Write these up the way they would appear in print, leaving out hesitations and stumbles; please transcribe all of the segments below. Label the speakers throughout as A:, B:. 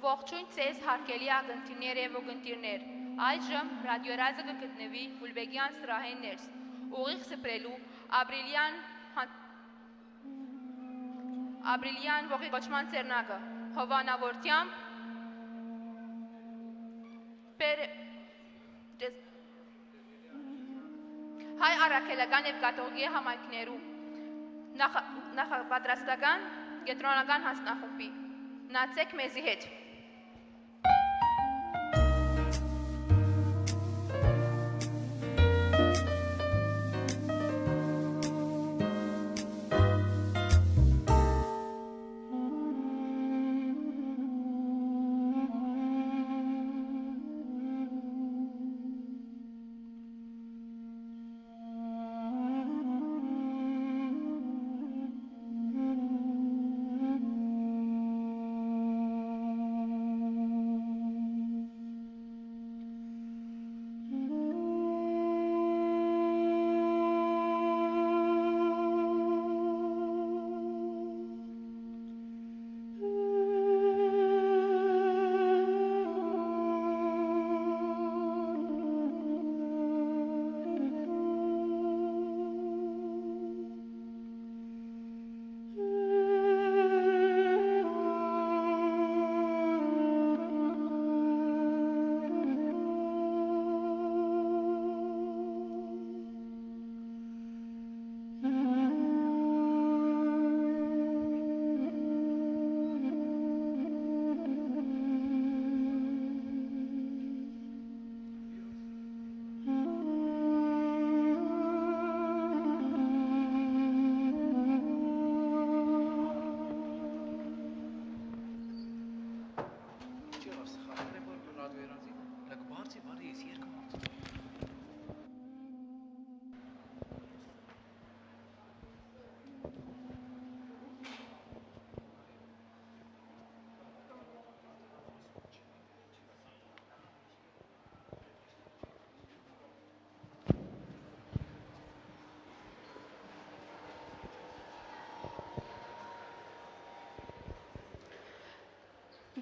A: Ողջույն ցեզ հարգելի ակնթիներ եւ ուղդիրներ։ Այժմ ռադիոյազը կգտնվի Գուլբեգյան սրահեն ներս։ Ուղիղ սփրելու ապրիլյան ողջման ծերնակը հովանավորությամբ հայ առաքելական եւ կաթողիկե համայնքներու նախապատրաստական կենտրոնական հանձնախումբի նացեք մեզի հետ։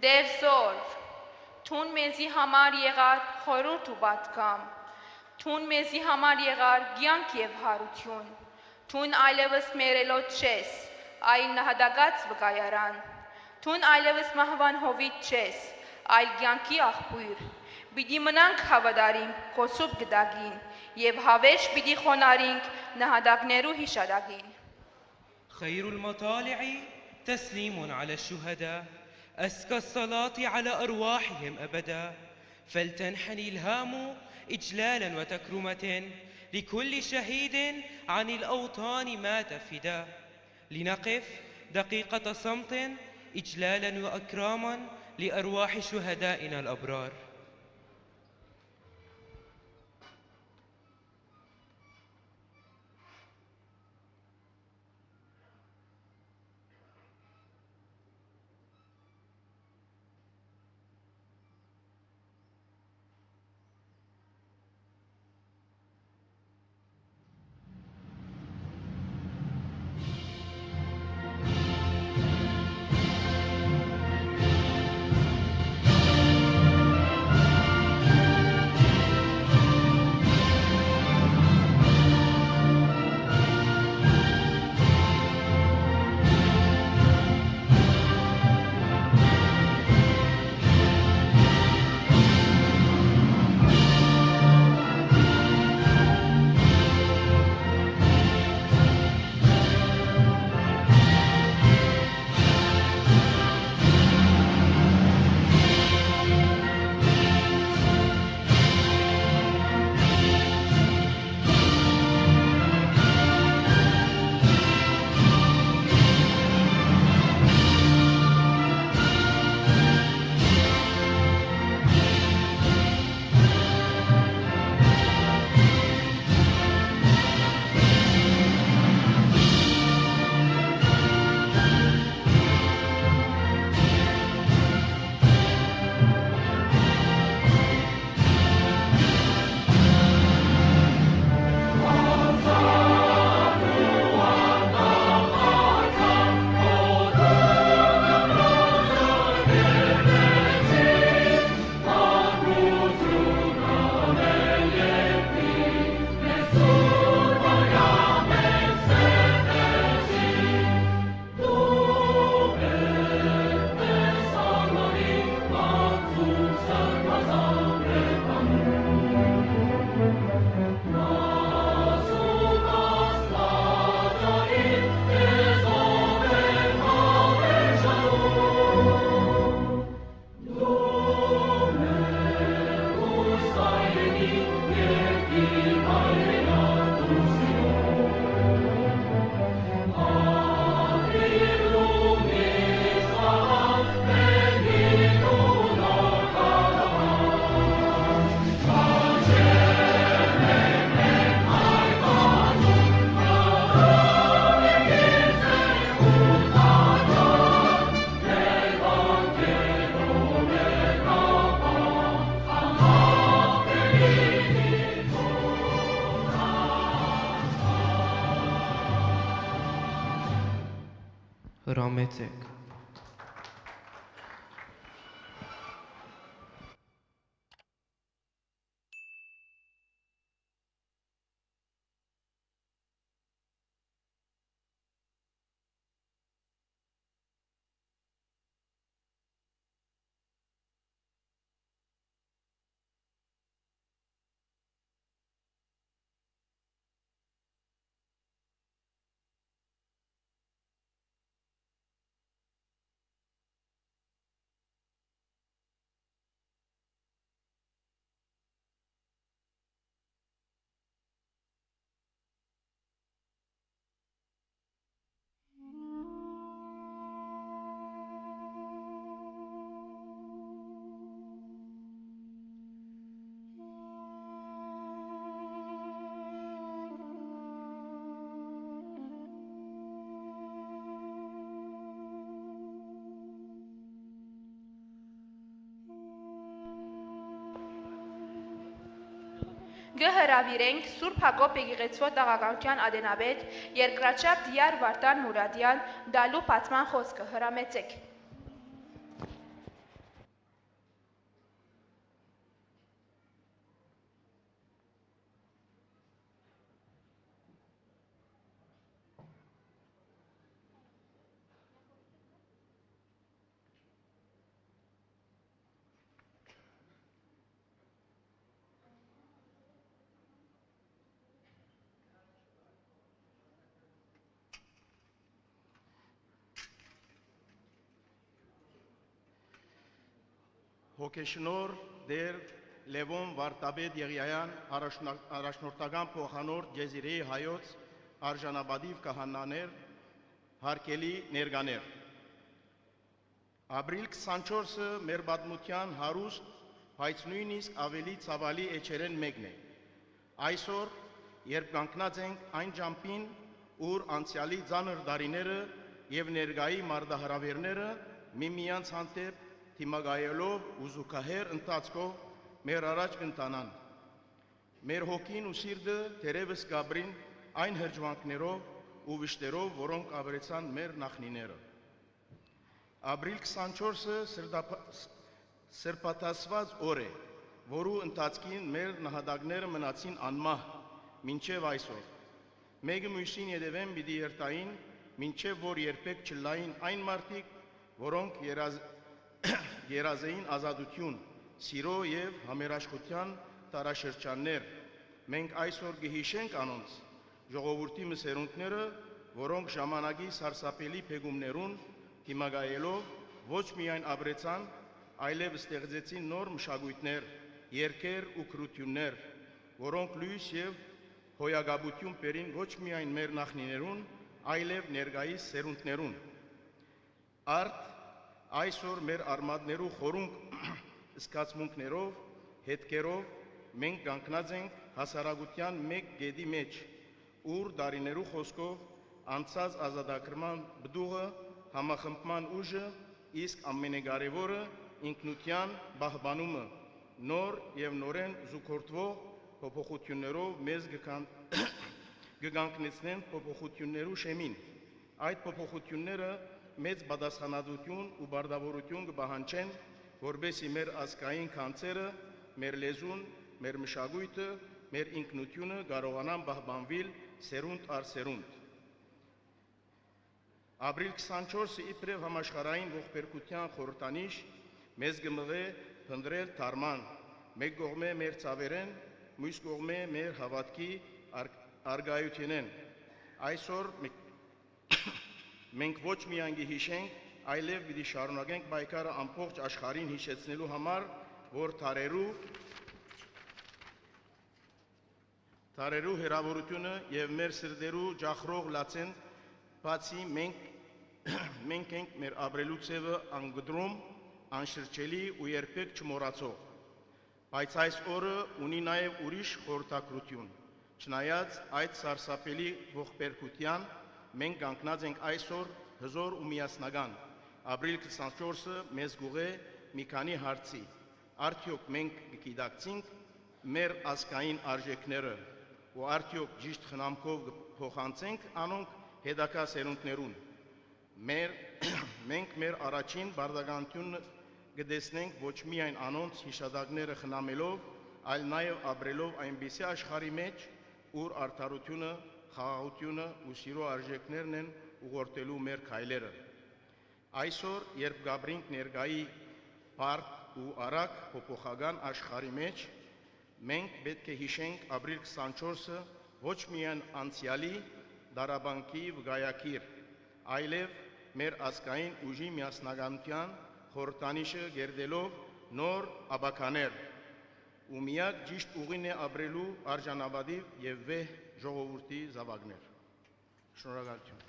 A: Դեր զոր, թուն մեզի համար եղար խորուրդ ու պատկամ, թուն մեզի համար եղար կյանք և հարություն, թուն այլևս մերելոց չես, այլ նահատակած վկայարան, թուն այլևս մահվան հովիտ չես, այլ կյանքի աղբյուր, պիտի մնանք հավատարիմ քո սուրբ գդակին և հավերժ պիտի խոնարհենք նահատակներու հիշատակին։
B: خير المطالع تسليم على الشهداء أزكى الصلاة على أرواحهم أبدا فلتنحني الهام إجلالا وتكرمة لكل شهيد عن الأوطان مات فدا لنقف دقيقة صمت إجلالا وأكراما لأرواح شهدائنا الأبرار. համեցեք։
A: Գհրավիրենք Սուրբ Հակոբ եկեղեցվո տաղականության ադենաբեդ երկրաչափ Դիար Վարդան Մուրադյան դալու բացման խոսքը հրամեցեք։
C: Հոգեշնոր դեր Լևոն Վարդապետ Եղիայան առաջնորդական փոխանորդ Գեզիրեի հայոց արժանապատիվ կահանաներ, հարգելի ներկաներ։ Ապրիլ 24-ը մեր պատմության հարուստ, բայց նույնիսկ ավելի ցավալի էջերեն մեկն է։ Այսօր, երբ կանգնած ենք այն ճամփին, ուր անցյալի ծանր դարիները եւ ներկայի մարտահրավերները միմյանց հանդեպ թիմագայելով ու զուգահեռ ընթացքով մեր առաջ կընտանան։ Մեր հոգին ու սիրտը թերևս կաբրին այն հրճվանքներով ու վիշտերով, որոնք ապրեցան մեր նախնիները։ Ապրիլ 24-ը սրբաթասված օր է, որու ընթացքին մեր նահատակները մնացին անմահ մինչև այսօր։ Մեկը մյուսին ետևեն պիտի երթային, մինչև որ երբեք չլային այն մարդիկ, որոնք երազեին ազատություն, սիրո և համերաշխության տարաշրջաններ։ Մենք այսօր կհիշենք անոնց ժողովրդի մսերունդները, որոնք ժամանակի սարսափելի փեգումներուն դիմակայելով ոչ միայն ապրեցան, այլև ստեղծեցին նոր մշակույթներ, երգեր ու կրություններ, որոնք լույս և հոյակապություն բերին ոչ միայն մեր նախնիներուն, այլև ներկայիս սերունդներուն։ Արդ այսօր մեր արմատներու խորունկ զգացմունքներով, հետքերով մենք կանգնած ենք հասարակության մեկ գետի մեջ, ուր դարիներու խոսքով անցած ազատագրման բդուղը, համախմբման ուժը, իսկ ամենակարևորը ինքնության պահպանումը, նոր և նորեն զուգորդվող փոփոխություններով մեզ կկանգնեցնեն փոփոխություններու շեմին։ Այդ փոփոխությունները մեծ պատասխանատվություն ու բարդավորություն կպահանջեն, որպեսզի մեր ազգային ցանցերը, մեր լեզուն, մեր մշակույթը, մեր ինքնությունը կարողանան պահպանվել սերունդ առ սերունդ։ Ապրիլ 24-ը իբրև համաշխարհային ողբերգության խորհրդանիշ մեզ կմղե փնտրել դարման, մեկ կողմէ մեր ցավերեն, մյուս կողմէ մեր հավատքի արգայությունեն։ Այսօր մենք ոչ միայն կհիշենք, այլև պիտի շարունակենք պայքարը ամբողջ աշխարհին հիշեցնելու համար, որ դարերու հերավորությունը եւ մեր սրտերու ջախրող լացեն, բացի մենք ենք մեր ապրելու ձևը անգդրում, անշրջելի ու երբեք չմոռացող։ Բայց այս օրը ունի նաեւ ուրիշ խորհրդակրություն։ Չնայած այդ սարսափելի ողբերգության, մենք կանգնած ենք այսօր հզոր ու միասնական։ Ապրիլ 24-ը մեզ գուղե մի քանի հարցի։ Արդյոք մենք կգիտակցենք մեր ազգային արժեքները ու արդյոք ճիշտ խնամքով փոխանցենք անոնք հետագա սերունդներուն։ Մենք մեր առաջին բարդականությունը կտեսնենք ոչ միայն անոնց հիշադակները խնամելով, այլ նաև ապրելով այնպիսի աշխարհի մեջ, ուր արդարությունը, խաղաղությունը ու սիրո արժեքներն են ուղղորդելու մեր քայլերը։ Այսօր, երբ գաբրինք ներկայի բարդ ու արագ փոփոխական աշխարհի մեջ, մենք պետք է հիշենք ապրիլ 24-ը ոչ միայն անցյալի դարաբանքի վկայակիր, այլև մեր ազգային ուժի միասնականության խորհրդանիշը գերդելով նոր աբականեր, ու միակ ճիշտ ուղին է ապրելու արժանապատիվ եւ վեհ ժողովրդի զավակներ։ Շնորհակալություն։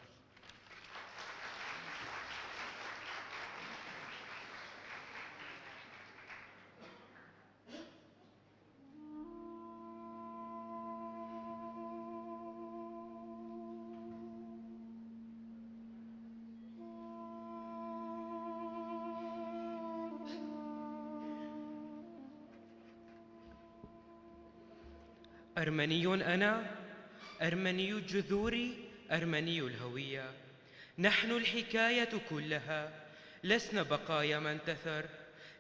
B: أرمني أنا أرمني جذوري أرمني الهوية نحن الحكاية كلها لسنا بقايا من تثر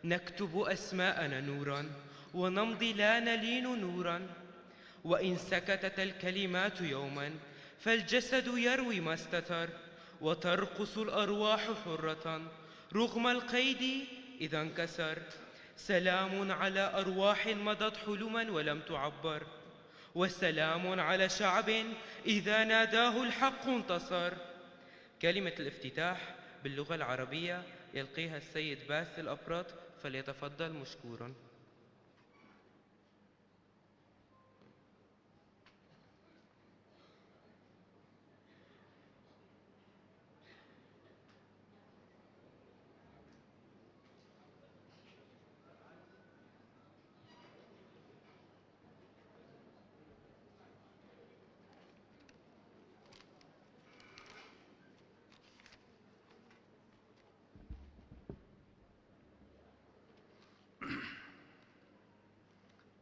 B: نكتب أسماءنا نورا ونمضي لا نلين نورا وإن سكتت الكلمات يوما فالجسد يروي ما استتر وترقص الأرواح حرة رغم القيد إذا انكسر سلام على أرواح مضت حلما ولم تعبر والسلام على شعب إذا ناداه الحق انتصر. كلمة الافتتاح باللغة العربية يلقيها السيد باسل الأبرط فليتفضل مشكورا.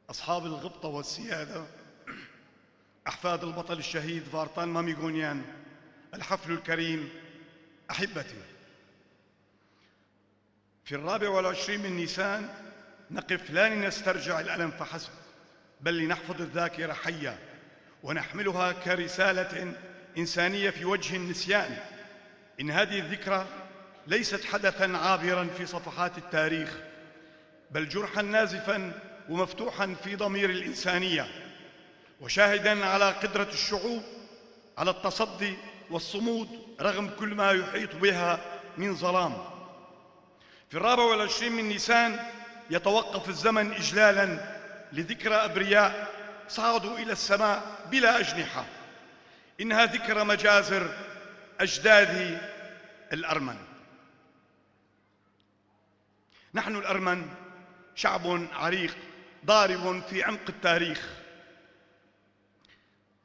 D: أصحاب الغبطة والسيادة، أحفاد البطل الشهيد فارتان ماميغونيان، الحفل الكريم، أحبتي، في 24 من نيسان نقف لا لنسترجع الألم فحسب، بل لنحفظ الذاكرة حية ونحملها كرسالة إنسانية في وجه النسيان. إن هذه الذكرى ليست حدثاً عابراً في صفحات التاريخ، بل جرحاً نازفاً ومفتوحاً في ضمير الإنسانية، وشاهداً على قدرة الشعوب على التصدي والصمود رغم كل ما يحيط بها من ظلام. في 24 من نيسان يتوقف الزمن إجلالاً لذكرى أبرياء صعدوا إلى السماء بلا أجنحة. إنها ذكرى مجازر أجداد الأرمن. نحن الأرمن شعب عريق ضارب في عمق التاريخ،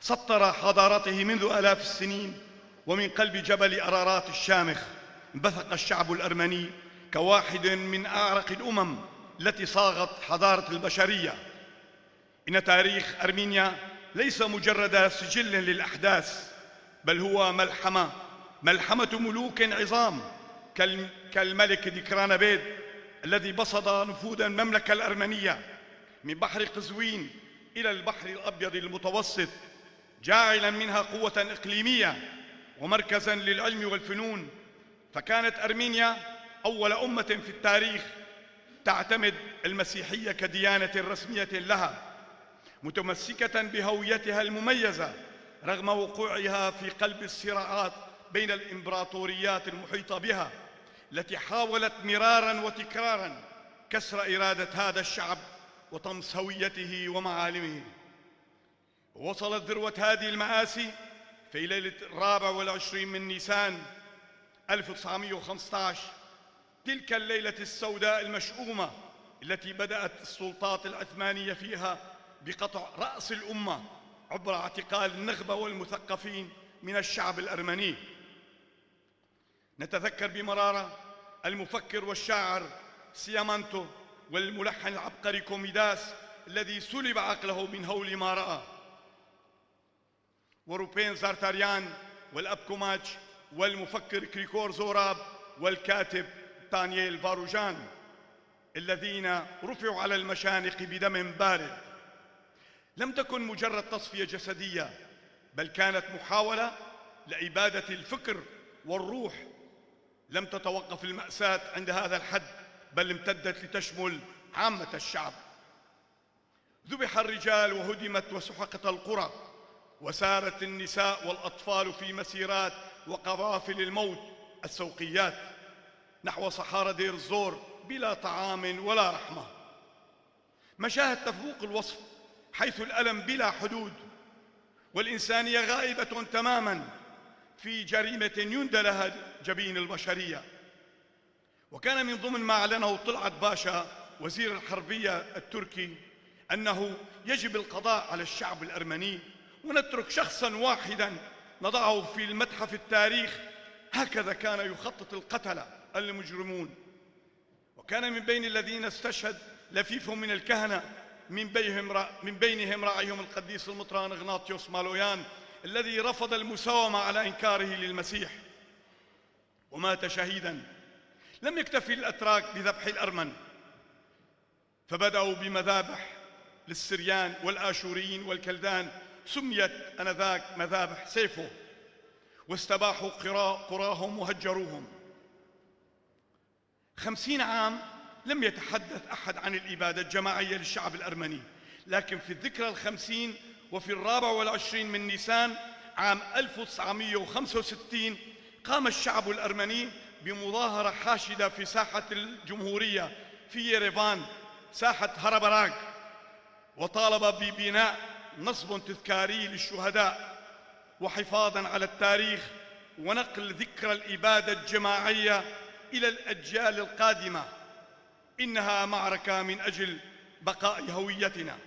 D: سطر حضارته منذ آلاف السنين، ومن قلب جبل أرارات الشامخ انبثق الشعب الأرمني كواحد من أعرق الأمم التي صاغت حضارة البشرية. إن تاريخ أرمينيا ليس مجرد سجل للأحداث، بل هو ملحمة ملوك عظام كالملك ديكرانبيد الذي بسط نفوذ المملكة الأرمنية من بحر قزوين إلى البحر الأبيض المتوسط، جاعلاً منها قوة إقليمية ومركزاً للعلم والفنون. فكانت أرمينيا أول أمة في التاريخ تعتمد المسيحية كديانة رسمية لها، متمسكة بهويتها المميزة رغم وقوعها في قلب الصراعات بين الإمبراطوريات المحيطة بها، التي حاولت مراراً وتكراراً كسر إرادة هذا الشعب وطمس هويته ومعالمه. وصلت ذروة هذه المآسي في ليلة 24 من نيسان 1915، تلك الليلة السوداء المشؤومة التي بدأت السلطات العثمانية فيها بقطع رأس الأمة عبر اعتقال النخبة والمثقفين من الشعب الأرمني. نتذكر بمرارة المفكر والشاعر سيامانتو والملحن العبقري كوميداس الذي سلب عقله من هول ما رأى، وروبين زارتاريان والأب كوماتش والمفكر كريكور زوراب والكاتب دانييل باروجان، الذين رفعوا على المشانق بدم بارد. لم تكن مجرد تصفية جسدية، بل كانت محاولة لإبادة الفكر والروح. لم تتوقف المأساة عند هذا الحد، بل امتدت لتشمل عامة الشعب. ذبح الرجال وهدمت وسحقت القرى، وسارت النساء والأطفال في مسيرات وقوافل الموت السوقيات نحو صحارى دير الزور بلا طعام ولا رحمة. مشاهد تفوق الوصف، حيث الألم بلا حدود والإنسانية غائبة تماما في جريمة يندى لها جبين البشرية. وكان من ضمن ما أعلنه طلعت باشا وزير الحربية التركي أنه يجب القضاء على الشعب الأرمني ونترك شخصا واحدا نضعه في المتحف التاريخ. هكذا كان يخطط القتلة المجرمون. وكان من بين الذين استشهد لفيف من الكهنة، من بينهم راعيهم القديس المطران إغناطيوس مالويان، الذي رفض المساومة على إنكاره للمسيح ومات شهيدا. لم يكتفي الأتراك بذبح الأرمن، فبدأوا بمذابح للسريان والآشوريين والكلدان، سميت آنذاك مذابح سيفو، واستباحوا قراهم وهجروهم. 50 عام لم يتحدث أحد عن الإبادة الجماعية للشعب الأرمني، لكن في الذكرى 50 وفي 24 من نيسان عام 1965 قام الشعب الأرمني بمظاهرة حاشدة في ساحة الجمهورية في يريفان، ساحة هربراغ، وطالب ببناء نصب تذكاري للشهداء وحفاظا على التاريخ ونقل ذكرى الإبادة الجماعية إلى الأجيال القادمة. إنها معركة من أجل بقاء هويتنا.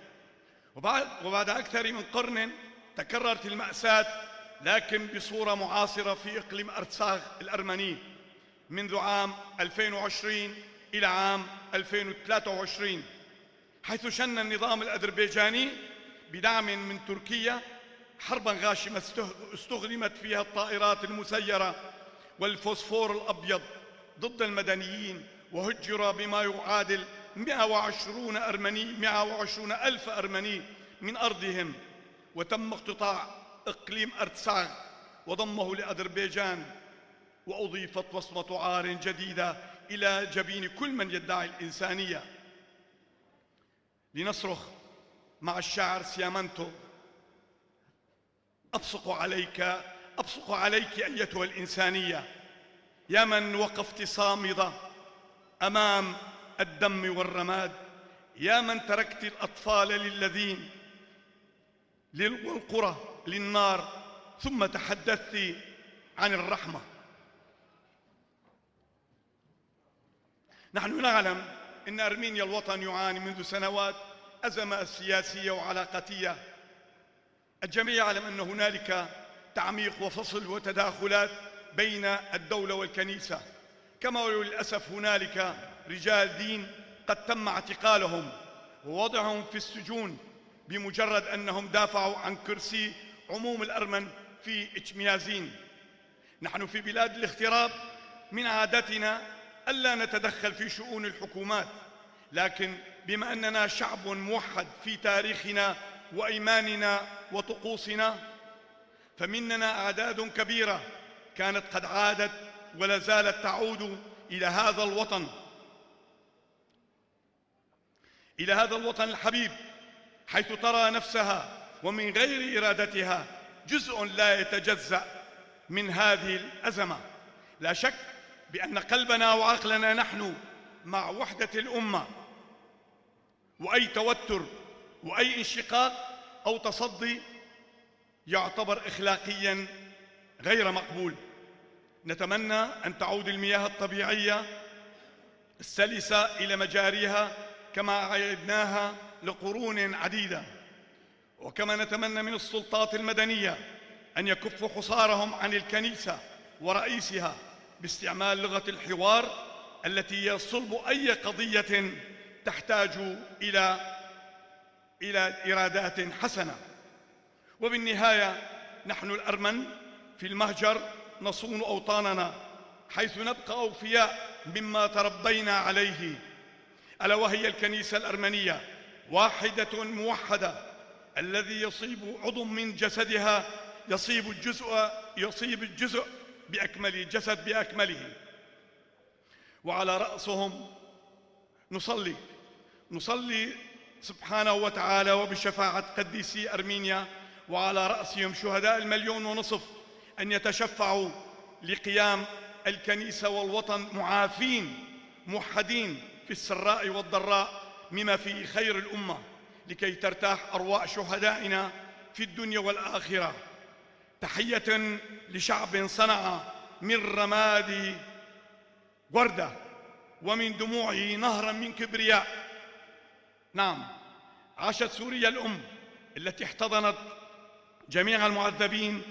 D: وبعد أكثر من قرن تكررت المأساة، لكن بصورة معاصرة في إقليم أرتساغ الأرمني منذ عام 2020 إلى عام 2023، حيث شن النظام الأذربيجاني بدعم من تركيا حربا غاشمة استخدمت فيها الطائرات المسيرة والفوسفور الأبيض ضد المدنيين، وهجر بما يعادل 120 ألف أرمني من أرضهم، وتم اقتطاع إقليم أرتساغ وضمه لأذربيجان، وأضيفت وصمة عار جديدة إلى جبين كل من يدعي الإنسانية. لنصرخ مع الشاعر سيامنتو: أبصق عليك أيتها الإنسانية، يا من وقفت صامدة أمام الدم والرماد، يا من تركت الأطفال للذين والقرى للنار، ثم تحدثت عن الرحمة. نحن نعلم أن أرمينيا الوطن يعاني منذ سنوات أزمة سياسية وعلاقاتية. الجميع يعلم أن هنالك تعميق وفصل وتداخلات بين الدولة والكنيسة، كما وللأسف هنالك رجال دين قد تم اعتقالهم ووضعهم في السجون بمجرد أنهم دافعوا عن كرسي عموم الأرمن في إتشميازين. نحن في بلاد الاغتراب من عادتنا ألا نتدخل في شؤون الحكومات، لكن بما أننا شعب موحد في تاريخنا وإيماننا وطقوسنا، فمننا أعداد كبيرة كانت قد عادت ولا زالت تعود إلى هذا الوطن الحبيب، حيث ترى نفسها ومن غير إرادتها جزء لا يتجزأ من هذه الأزمة. لا شك بأن قلبنا وعقلنا نحن مع وحدة الأمة، وأي توتر وأي انشقاق أو تصدي يعتبر إخلاقياً غير مقبول. نتمنى أن تعود المياه الطبيعية السلسة إلى مجاريها كما عهدناها لقرون عديدة، وكما نتمنى من السلطات المدنية أن يكفوا حصارهم عن الكنيسة ورئيسها باستعمال لغة الحوار التي هي صلب أي قضية تحتاج إلى إرادات حسنة. وبالنهاية نحن الأرمن في المهجر نصون أوطاننا حيث نبقى أوفياء مما تربينا عليه، ألا وهي الكنيسة الأرمنية واحدة موحدة، الذي يصيب عضو من جسدها يصيب الجزء بأكمله، الجسد بأكمله. وعلى رأسهم نصلي سبحانه وتعالى وبشفاعة قديسي أرمينيا، وعلى رأسهم شهداء 1.5 مليون أن يتشفعوا لقيام الكنيسة والوطن معافين موحدين في السراء والضراء مما فيه خير الأمة، لكي ترتاح أرواح شهدائنا في الدنيا والآخرة. تحية لشعب صنع من رماد وردة ومن دموعه نهرا من كبرياء. نعم، عاشت سوريا الأم التي احتضنت جميع المعذبين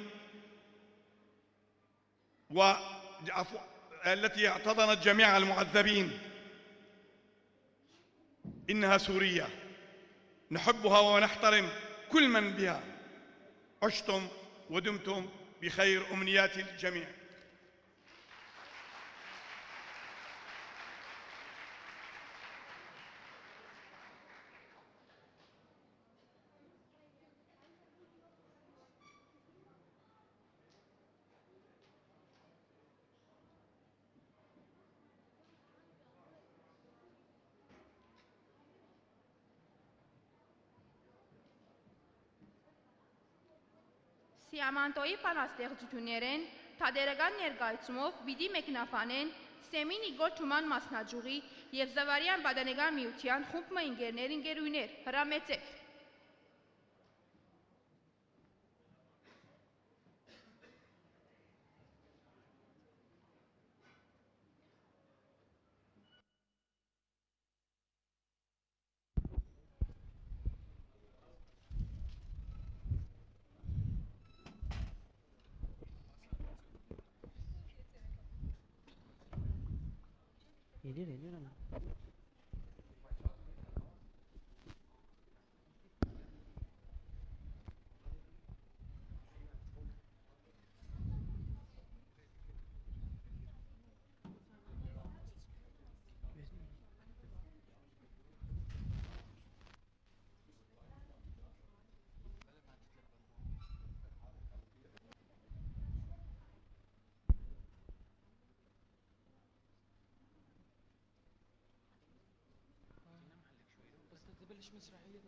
D: التي احتضنت جميع المعذبين. إنها سوريا نحبها ونحترم كل من بها. عشتم ودمتم بخير، أمنياتي للجميع.
A: Սիամանտոյի բանաստեղծություններեն թատերական ներկայացումով պիտի մեկնաբանեն Սեմին Իգոր Թուման մասնաճյուղի և Զավարյան Պատանեկան միության խումբ ընկերներ, հրամեցեք։
B: تبلش مسرحية.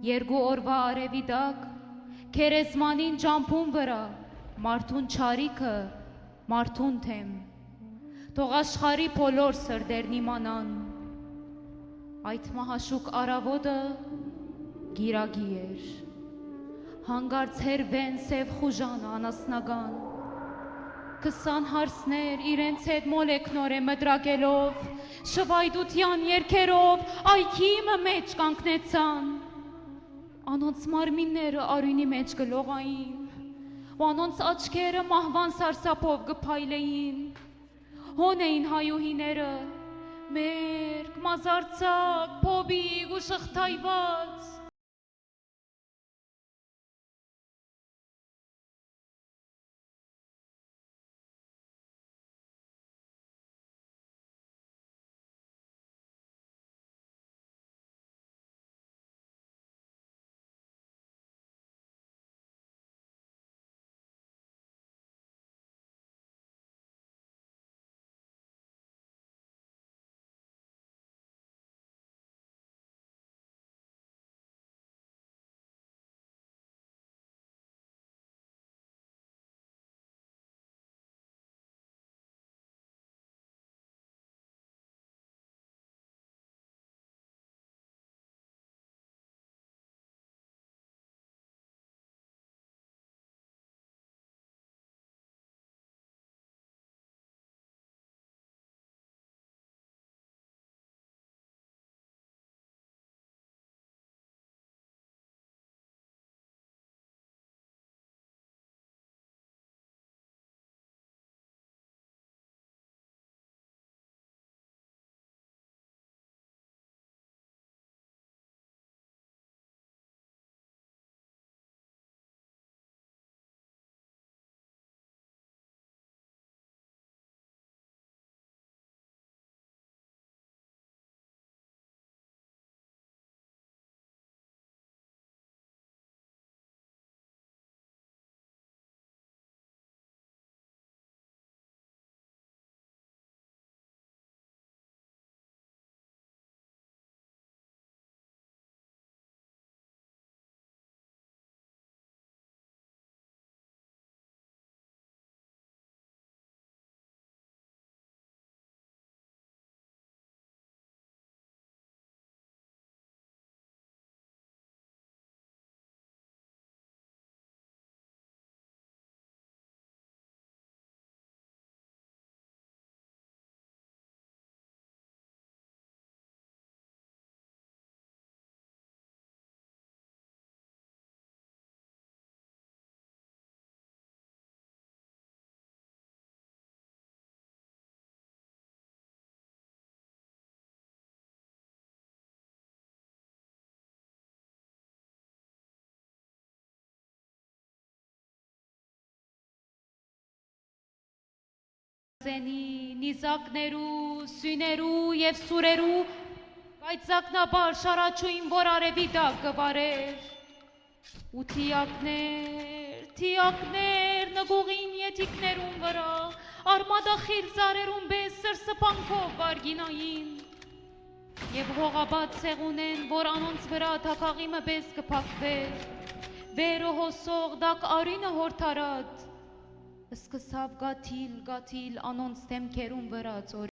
E: Երկու օրվա արևի տակ, քերեսմանին ճամփուն վրա, մարդուն չարիքը, մարդուն թեմ, թող աշխարի բոլոր սրդերն իմանան, այդ մահաշուկ առավոտը գիրագի էր, հանգարց հերվեն սև խուժանը անասնական, 20 հարսներ իրենց հետ մոլեքնոր է մտրակելով, շվայդության երկերով այքի մեջ կանգնեցան, անոնց մարմինները արյունի մեջ գլողային, ու անոնց աչքերը մահվան սարսափով գփայլեին, հոն էին հայուհիները, մերկ, մազարձակ, փոբիկ ու շղթայված, նիզակներու, սյուներու և սուրերու, բայց զակնաբար շարաչույն, որ արևի տակ գվարեր, ու թիակներ նգուղին ետիքներուն վրա, արմադախիլ ծարերուն պես սրսպանքով վարգինային, և հողաբադ ցեղունեն, որ անոնց վրա թակաղիմը պես կփակվեր, վերը հոսող դակ արինը հորթարատ, սկսավ գաթիլ անոնց դեմքերուն վրա ծորի։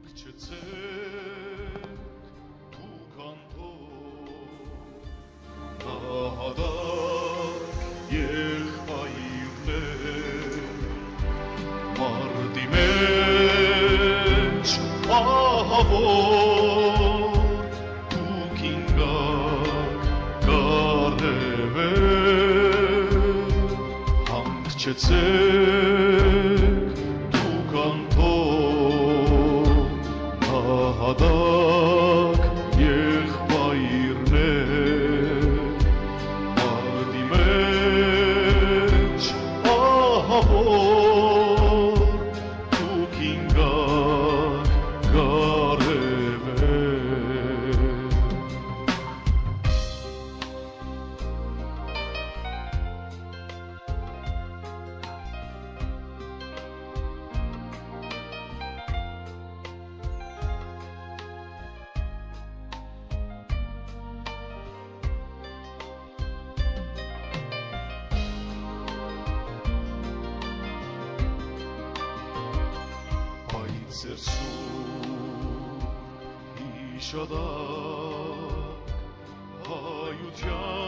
F: Հանգչեցեք դուք անթող նահատակ եղբայրներ Մարդի մեջ ահավոր դուք ինգակ կարևեր Հանգչեցեք դուք անթող նահատակ եղբայրներ Մարդի մեջ ահավոր դուք ինգակ կարևեր Բայց երսում հիշադակ հայության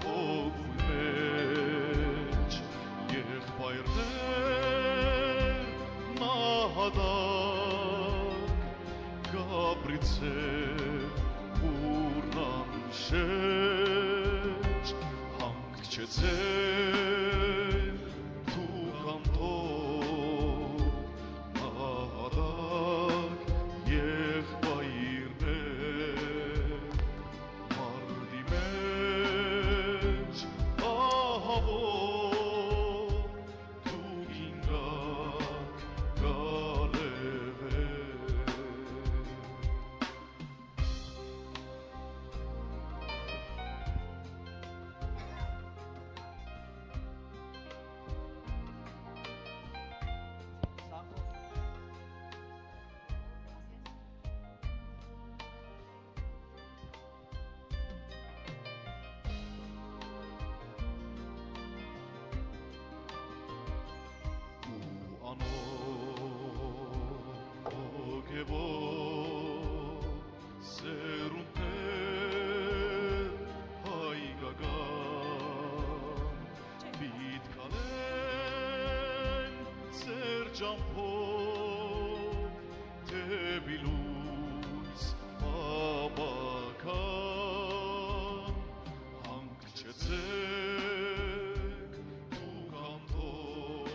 F: հոգու մեջ եղբայրներ նահատակ գաբրիցեր ուրնան շեջ հանգչեցեր դուք անթող նահատակ եղբայրներ մարդի մեջ ահավոր դուք ինգակ կարևեր Հոգևոր սերունդներ հայկական պիտք անեն ձեր ճամփով դեպի լույս ապական հանգչեցեք դուք անթող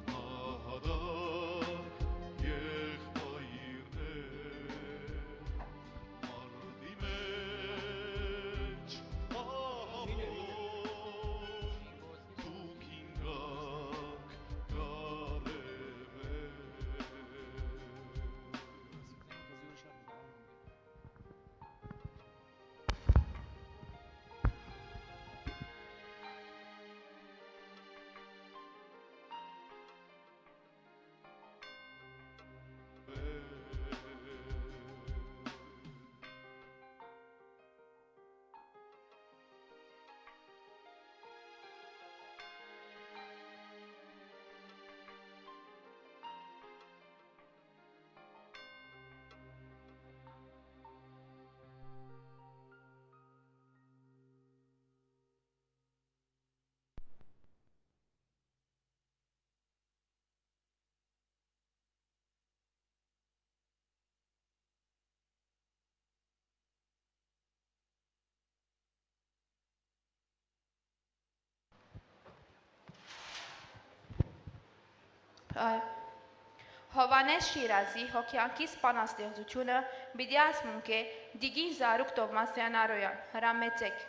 F: նահատակ
A: Հովանես Շիրազի հոգյանքի սպանաստեղծությունը պիտի ասմունք է Դիգին Զարուկ Տովմասյան Արոյան, հրամեցեք։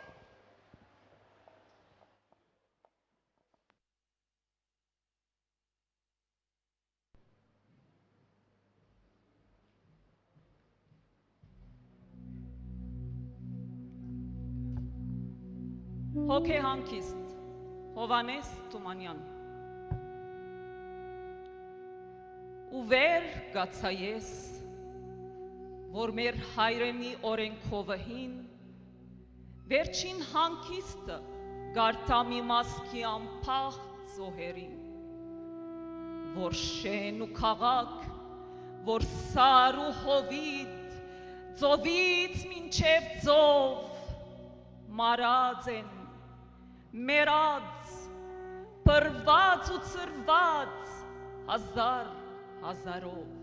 G: Հոգեհանգիստ Հովանես Թումանյան ու վեր գացա ես, որ մեր հայրենի օրենքովահին վերջին հանգիստը գարտամի մասքի անփախտ զոհերին, որ շեն ու քաղաք, որ սար ու հովիտ, ծովից մինչև ծով, մարած են, մերած, պրված ու ծրված, հազարով։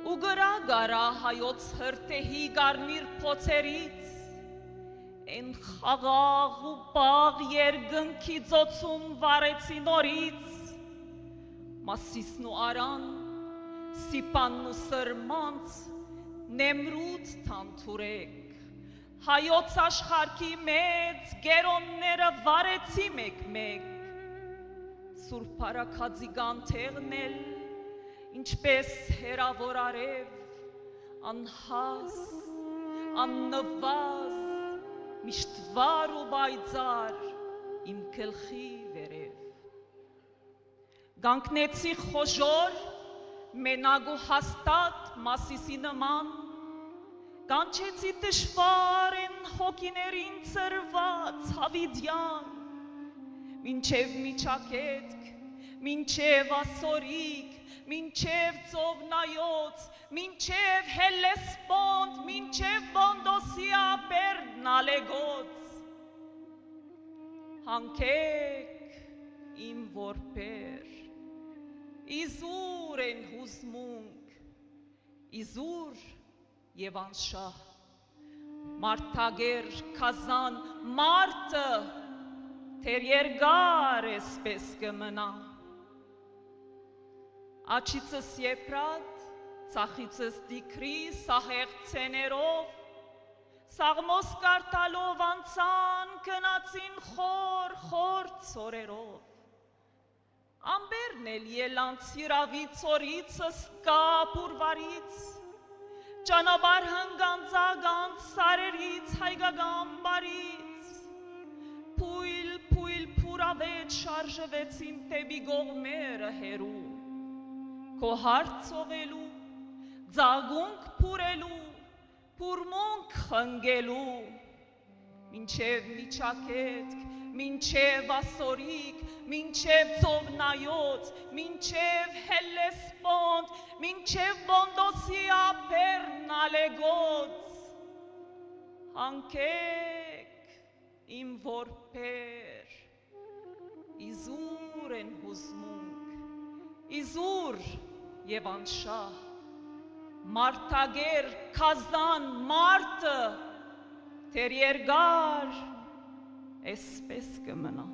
G: Ու գրա գարա հայոց հրտեհի գարմիր փոցերից, են խաղաղ ու բաղ երգնքի ծոցում վարեցի նորից, Մասիսն ու արան, սիպանն ու սրմանց, նեմրութ թանթուրեք, հայոց աշխարհքի մեծ գերոնները վարեցի մեկ-մեկ, Սուրբ Արաքածի գանթեղն էլ, ինչպես հերավոր արև, անհաս, աննվազ, միշտ վար ու բայծար, իմ գլխի վերև։ Գանքնեցի խոժոր, մենակ ու հաստատ Մասիսի նման, կանչեցի դժվար են հոգիներին ծրված հավիդյան, մինչև միջակետք, մինչև ասորիկ, մինչև ծովնայոց, մինչև հելեսպոնտ, մինչև բոնդոսի ապերն ալեգոց, հանքեք իմ որպեր, իզուր են հուզմունք, իզուր և անշահ, մարդագեր կազան մարդը, թեր երգար էսպես կմնա, աչիցս եպրատ, ծախիցս դիքրի սահեղ ցեներով, սաղմոս կարտալով անցան կնացին խոր ծորերով, ամբերն էլ ելան ծիրավի ծորիցս կապ ուրվարից, ճանաբար հնգանձագան սարերից հայգագան բարից, փույլ փուրավետ շարժվեցին տեպի գողմերը հերու, քո հարց ծովելու, ձագունք փուրելու, փուրմունք խնգելու, մինչև միջակետք, մինչև ասորիկ, մինչև ծովնայոց, մինչև հելեսպոնտ, մինչև բոնդոսի ապերն ալեգոց, հանքեք իմ որպեր, իզուր են հուզմունք, իզուր և անշահ, մարդագեր կազան մարդը, թեր երգար, էսպես կմնա։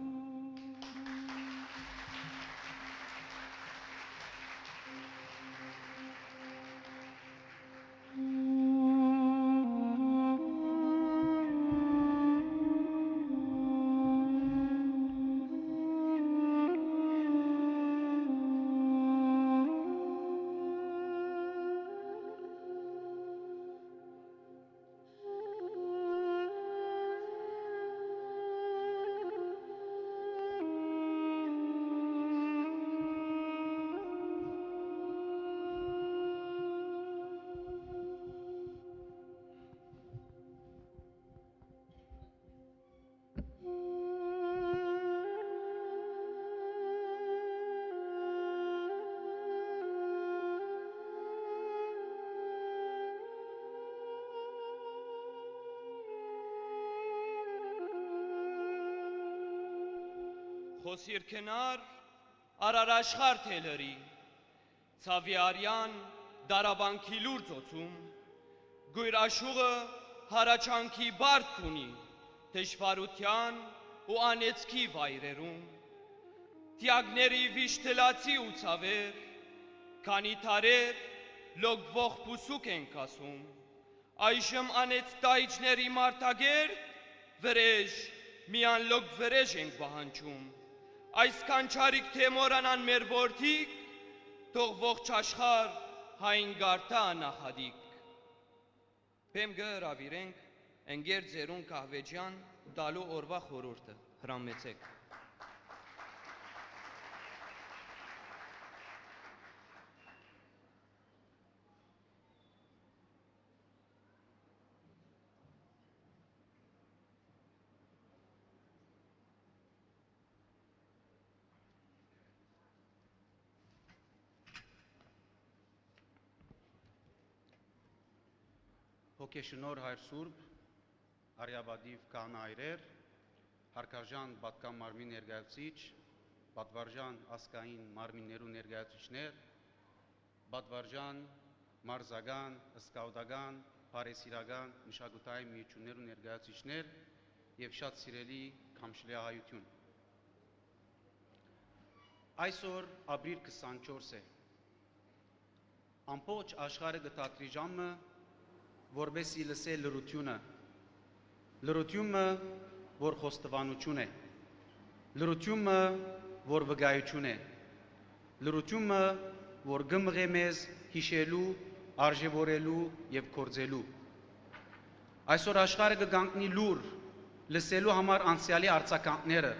H: Խոսիր կենար, արարաշխար թելերի, ծավի արյան, դարաբանքի լուր ծոցում, գույր աշուղը հարաչանքի բարդ կունի, դժվարության ու անեցքի վայրերում, տյագների վիշտելացի ու ծավեր, քանի թարեր լոգվող պուսուկ ենք ասում, այժմ անեց տայջների մարդագեր, վրեժ, միան լոգ վրեժ ենք բահանջում, այսքան չարիք թե մորանան մեր որդիք, թող ողջ աշխարհ հայն գարտա նախադիկ։ Բեմ գհրավիրենք ընկեր ձերուն կահվեջյան տալու օրվա խորհուրդը, հրամեցեք։
I: հոգեշնոր հայր Սուրբ, Արիաբադիվ կանայրեր, հարկարժան պատկան մարմի ներկայացուցիչ, պատվարժան ասկային մարմիններու ներկայացուցիչներ, պատվարժան, մարզական, սկաուտական, բարեսիրական, մշակութային միություններու ներկայացուցիչներ եւ շատ սիրելի քամշլիահայություն։ Այսօր ապրիլ 24 է։ Ամբողջ աշխարհը գտածրի ժամը, որբեսի լսե լրությունը, որ խոստովանություն է, լրությունը, որ վկայություն է, լրությունը, որ գմղ է մեզ հիշելու, արժևորելու եւ կործելու։ Այսօր աշխարհը կգանքնի լուր լսելու համար անցյալի արձագանքները։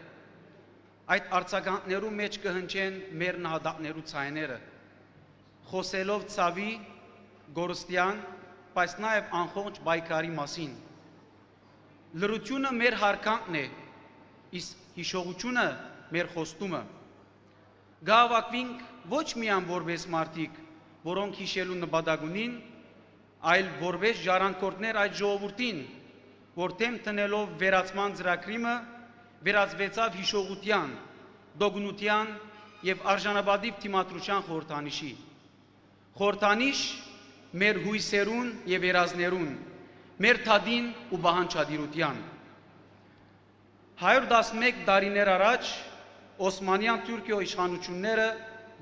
I: Այդ արձագանքներու մեջ կհնչեն մեր նահատակներու ցայները, խոսելով ցավի, գորստյան, բայց նաև անխոնջ բայկարի մասին։ Լրությունը մեր հարկանքն է, իսկ հիշողությունը մեր խոստումը։ Գավակվինք ոչ միայն որպես մարդիկ, որոնք հիշելու նպատակունին, այլ որպես ժառանգորդներ այդ ժողովրդին, որ թեմ տնելով վերացման ծրագրիմը վերածվեցավ հիշողության, դոգնության եւ արժանապատիվ թիմադրության խորհրդանիշի։ Խորհրդանիշ մեր հույսերուն եւ երազներուն, մեր թադին ու բանջարդիրության։ 111 տարիներ առաջ Օսմանյան Թուրքիո իշխանությունները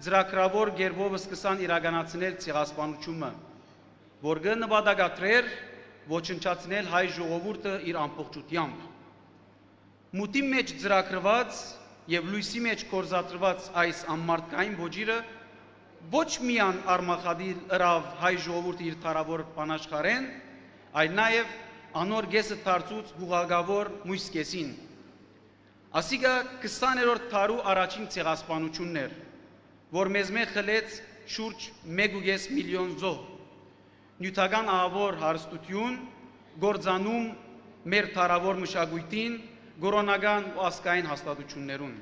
I: ծրագրավոր գերբով սկսան իրականացնել ցեղասպանությունը, որ նպատակադրեր ոչնչացնել հայ ժողովուրդը իր ամբողջությամբ։ Մուտի մեջ ծրագրված եւ լույսի մեջ կորզատրված այս ամմարտկային ոճիրը ոչ միայն արմախադիր ըրավ հայ ժողովուրդը իր թարավոր բանաշխարեն, այլ նաև անոր գեսը դարձուց հուղագավոր մույս կեսին։ Ասիկա 20-րդ դարու առաջին ցեղասպանությունն էր, որ մեզ մե խլեց շուրջ 1.5 միլիոն զոհ, նյութական ահավոր հարստություն, գործանում մեր թարավոր մշակույթին, գորոնական ու ասկային հաստատություններուն։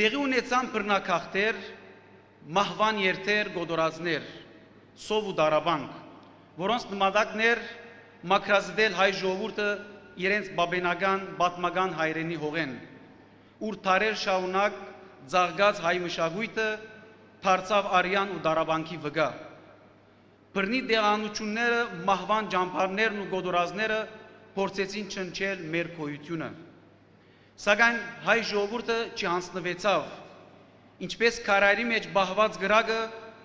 I: Դեղի ունեցան բռնակախտեր, մահվան երթեր, գոդորածներ, սով ու դարաբանք, որոնց նպատակն էր մաքրազդել հայ ժողովուրդը իրենց բաբենական, պատմական հայրենի հողեն, ուր թարեր շարունակ ծաղկած հայ մշակույթը դարձավ արյան ու դարաբանքի վգա։ Բռնի դեղանությունները, մահվան ճամփարներն ու գոդորածները փորձեցին չնչել մեր գոյությունը։ Սակայն հայ ժողովուրդը չհանձնվեցավ, ինչպես քարայրի մեջ բահված գրակը,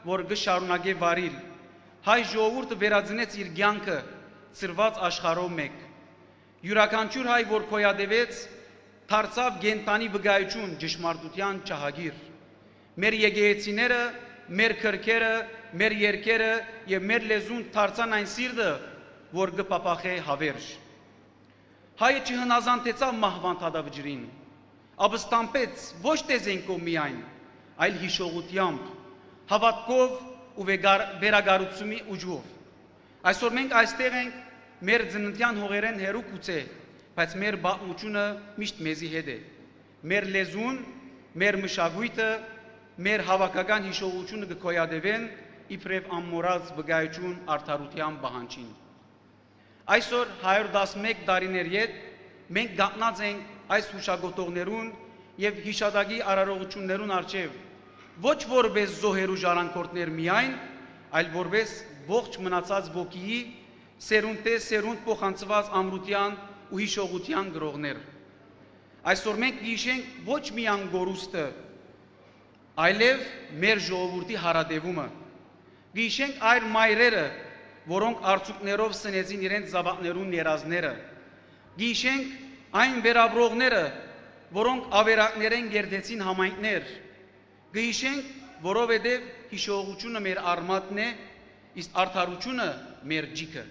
I: որ գշարունակե վարիլ։ Հայ ժողովուրդը վերածնեց իր կյանքը ծրված աշխարհով մեկ։ Յուրաքանչյուր հայ, որ քոյադևեց, դարձավ գենտանի վկայություն ճշմարտության ճահագիր։ Մեր եկեղեցիները, մեր քրքերը, մեր երգերը եւ մեր լեզուն դարձան այն սիրտը, որ կփապախե հավերժ։ Հայը չհնազանդեցավ մահվան թադավջրին, ապստամբեց ոչ թե զենքով միայն, այլ հիշողությամբ, հավատքով ու վերագառուցումի ուժով։ Այսօր մենք այստեղ ենք մեր ծննդյան հողերեն հերու գուցե, բայց մեր պատմությունը միշտ մեզի հետ է։ Մեր լեզուն, մեր մշակույթը, մեր հավաքական հիշողությունը կգոյատևեն իբրև անմոռաց վկայություն արդարության պահանջին։ Այսօր 111 տարիներ ետ մենք գտնած ենք այս հուշագոտողներուն եւ հիշադակի արարողություններուն առջև, ոչ որպես զոհերու ժառանգորդներ միայն, այլ որպես ողջ մնացած ոգիի սերունդ փոխանցված ամրության ու հիշողության գրողներ։ Այսօր մենք հիշենք ոչ միայն գորուստը, այլև մեր ժողովրդի հարադևումը։ Հիշենք այլ մայրերը, որոնք արցուկներով սնեցին իրենց զավակներուն երազները։ Հիշենք այն վերաբրողները, որոնք ավերակներեն գերդեցին համայնքներ։ Գիշենք, որովհետև հիշողությունը մեր արմատն է, իսկ արդարությունը մեր ջիքը։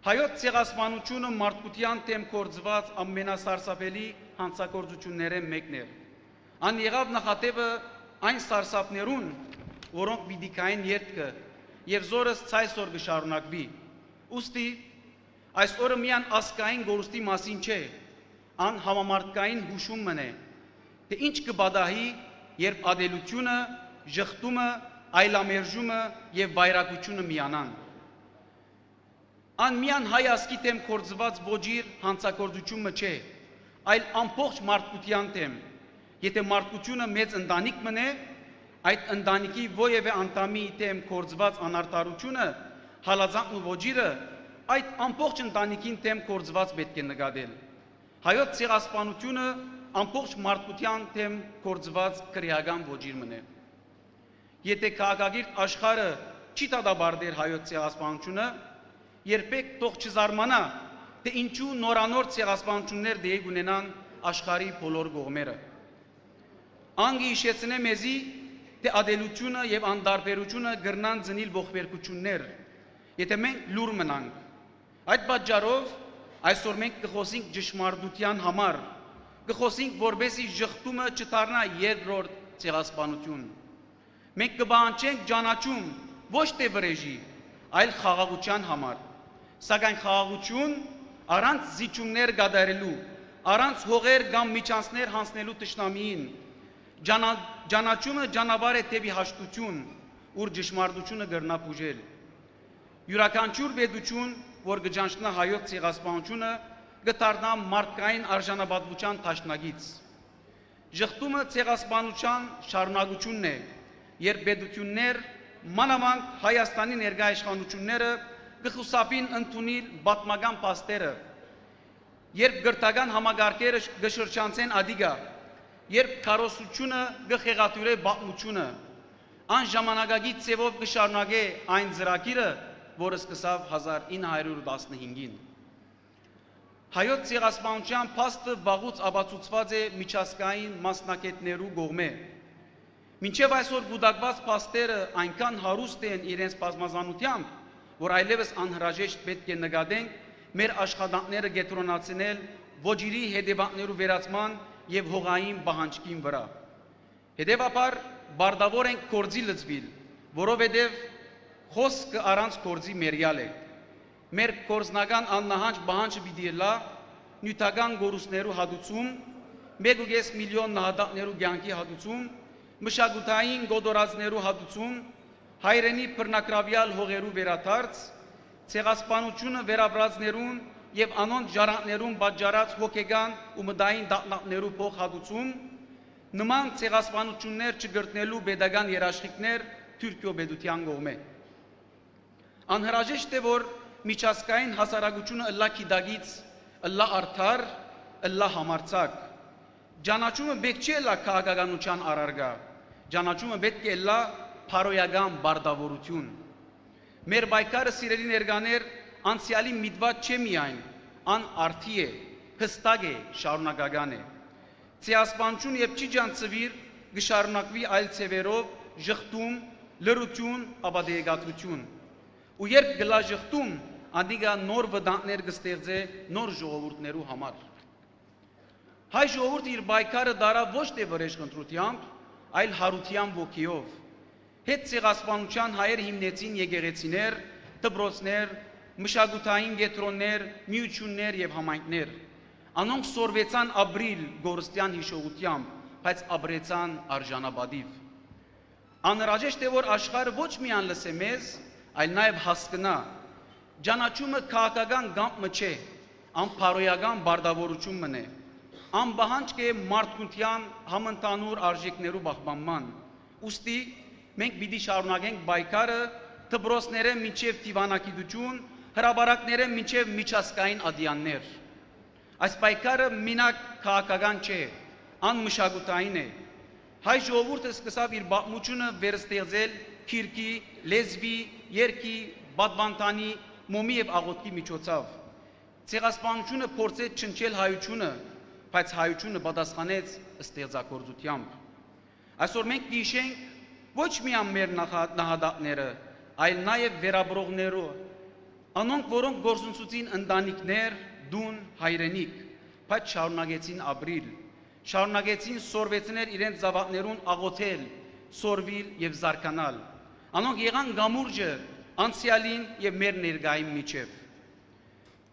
I: Հայոց ցեղասպանությունը մարդկության դեմ կործված ամենասարսափելի հանցագործություններն մեկն էր։ Ան եղավ նախատեպը այն սարսափներուն, որոնք պիտի կային երդկը եւ զորս ցայսօր կշարունակվի։ Ուստի այս օրը միան ասկային գորուստի մասին չէ, ան համամարտկային հուշումն է, թե ինչ կբադահի, երբ ադելությունը, ժխտումը, այլամերժումը եւ վայրագությունը միանան։ Ան միան հայ ասկի թեմ կործված ոջիր հանցակործությունը չէ, այլ ամբողջ մարդկության թեմ։ Եթե մարդկությունը մեծ ընտանիք մնե, այդ ընտանիքի ովևէ անդամի թեմ կործված անարտարությունը, հալածանքն ու ոջիրը, այդ ամբողջ ընտանիքին թեմ կործված պետք է նկատել։ Հայոց ցեղասպանությունը ամբողջ մարդկության թեմ կործված քրեական ոջիր մնե։ Եթե քաղաքագիրտ աշխարհը չի դադարել հայոց ցեղասպանությունը, երբեք թող չզարմանա, թե ինչու նորանոր ցեղասպանություններ դեպի ունենան աշխարհի բոլոր կողմերը։ Անգի հիշեցնե մեզի, թե ադելությունը եւ անդարբերությունը գրնան ծնիլ ողբերգություններ, եթե մենք լուր մնանք։ Այդ պատճառով այսօր մենք կխոսենք ճշմարտության համար, կխոսենք, որբեսի ժխտումը չդառնա երկրորդ ցեղասպանություն։ Մենք կբանջենք ճանաչում ոչ թե վրեժի, այլ խաղաղության համար, սակայն խաղաղություն առանց զիջումներ կատարելու, առանց հողեր կամ միջանցքներ հանձնելու թշնամիին, ճանաչումը ճանապարհ է դեպի հաշտություն, ուր ճշմարտությունը կրնա բուժել։ Յուրաքանչյուր պետություն, որ կճանչնա հայոց ցեղասպանությունը, կդառնա մարդկային արժանապատվության դաշնակից։ Ժխտումը ցեղասպանության շարունակությունն է, երբ պետություններ, մանավանդ Հայաստանի ներկայ իշխանությունները կխուսափին ընդունել պատմական փաստերը, երբ գրթական համագարկերը կշրջանցեն ադիգա, երբ քարոզությունը կխեղաթյուրե պատմությունը, այն ժամանակագիծ ձևով կշարունակե այն ծրագիրը, որը սկսավ 1915-ին։ Հայոց ցեղասպանության փաստը վաղուց ապացուցված է միջազգային մասնակիցներու կողմէ։ Մինչև այսօր գուտակված փաստերը այնքան հարուստ են իրենց բազմազանությամբ, որ այլևս անհրաժեշտ պետք է նկատենք մեր աշխատանքները կենտրոնացնել ոջիրի հետևանքներու վերացման եւ հողային պահանջքին վրա։ Հետևաբար բարդավոր ենք գործի լծվել, որովհետեւ խոսքը առանց գործի մերյալ է։ Մեր կորզնական աննահանջ պահանջը պիտի լա նյութական գորուսներու հատուցում, 1.5 միլիոն նահատակներու կյանքի հատուցում, մշակութային գոտորածներու հատուցում, հայրենի բռնակրավյալ հողերու վերադարձ, ցեղասպանությունը վերաբրածներուն եւ անոնց ժառանգներուն պատճառած հոգեգան ու մտային դատնակներու փոխ հատուցում, նման ցեղասպանություններ չգրտնելու pedagogan երաշխիքներ Թուրքիո պետության կողմէ։ Անհրաժեշտ է, որ միջազգային հասարակությունը ըլլա քիդագից, ըլլա արդար, ըլլա համարձակ։ Ճանաչումը պետք չէ լա քաղաքականության առարգա, ճանաչումը պետք է լա փարոյական բարդավորություն։ Մեր բայկարը սիրելի ներկաներ անցյալի միտված չէ միայն, ան արդի է, հստակ է, շարունակական է։ Ցեղասպանություն եւ չի ջանցվիր կշարունակվի այլ ցևերով ժխտում, լրություն, ապատեգատվություն։ Ու երբ գլա ժխտում, անդիգա նոր վտանգներ կստեղծե նոր ժողովուրդներու համար։ Հայ ժողովուրդը իր բայկարը դարավ ոչ թե վրեժ խնդրությամբ, այլ հարության ոգիով։ Հետ ցեղասպանության հայերը հիմնեցին եկեղեցիներ, դպրոցներ, մշակութային կենտրոններ, միություններ եւ համայնքներ։ Անոնք սորվեցան ապրիլ գորստյան հիշողությամբ, բայց ապրեցան արժանապատիվ։ Անհրաժեշտ է, որ աշխարհը ոչ միայն լսե մեզ, այլ նաեւ հասկնա, ճանաչումը քաղաքական գամը չէ, անփարոյական բարդավորություն մնե, անպահանջ է մարդկության համընդհանուր արժեքներու պահպանման։ Ուստի մենք պիտի շարունակենք բայկարը դպրոցները մինչև դիվանագիտություն, հրապարակները մինչև միջազգային ադյաններ։ Այս բայկարը մինակ քաղաքական չէ, անմշակութային է։ Հայ ժողովուրդը սկսավ իր պատմությունը վերստեղծել քիրքի, լեզվի, երգի, պատվանդանի, մոմի եւ աղոթքի միջոցով։ Ցեղասպանությունը փորձեց չնչել հայությունը, բայց հայությունը պատասխանեց ստեղծագործությամբ։ Այսօր մենք դիշենք ոչ միայն մեր նահատակները, այլ նաեւ վերաբրողներու, անոնք, որոնք գործունեություն ընտանիքներ, դուն, հայրենիք, բայց շարունակեցին ապրիլ, շարունակեցին սորվեցնել իրենց զավակներուն աղոթել, սորվիլ եւ զարկանալ։ Անոնք եղան գամուրջը անցյալին եւ մեր ներկային միջև։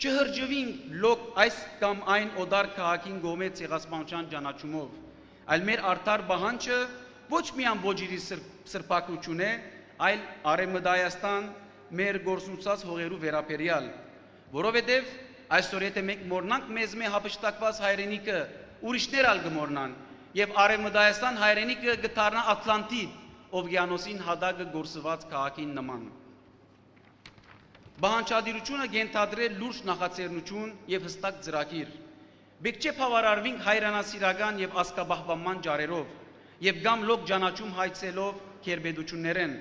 I: Չհրջվինք լոկ այս կամ այն օդար քաղաքին գոմե ցեղասպանության ճանաչումով, այլ մեր արդար պահանջը ոչ միայն ոչիրի սրբակություն է, այլ Արևմտայաստան մեր գործունեած հողերու վերապերյալ, որովհետև այսօր եթե մենք մոռնանք մեզ մե հապշտակված հայրենիքը, ուրիշներ ալ կմոռնան, եւ Արևմտայաստան հայրենիքը գտարնա Ատլանտիդ օվկիանոսին հադագը գործված քաղաքին նման։ Բանջարությունը գենթադրել լուրջ նախաձեռնություն եւ հստակ ծրագիր։ Բեք չէ բավարարվենք հայրենասիրական եւ ազգաբահբանման ջարերով եւ գամ լոկ ճանաչում հայցելով քերբեդություններեն,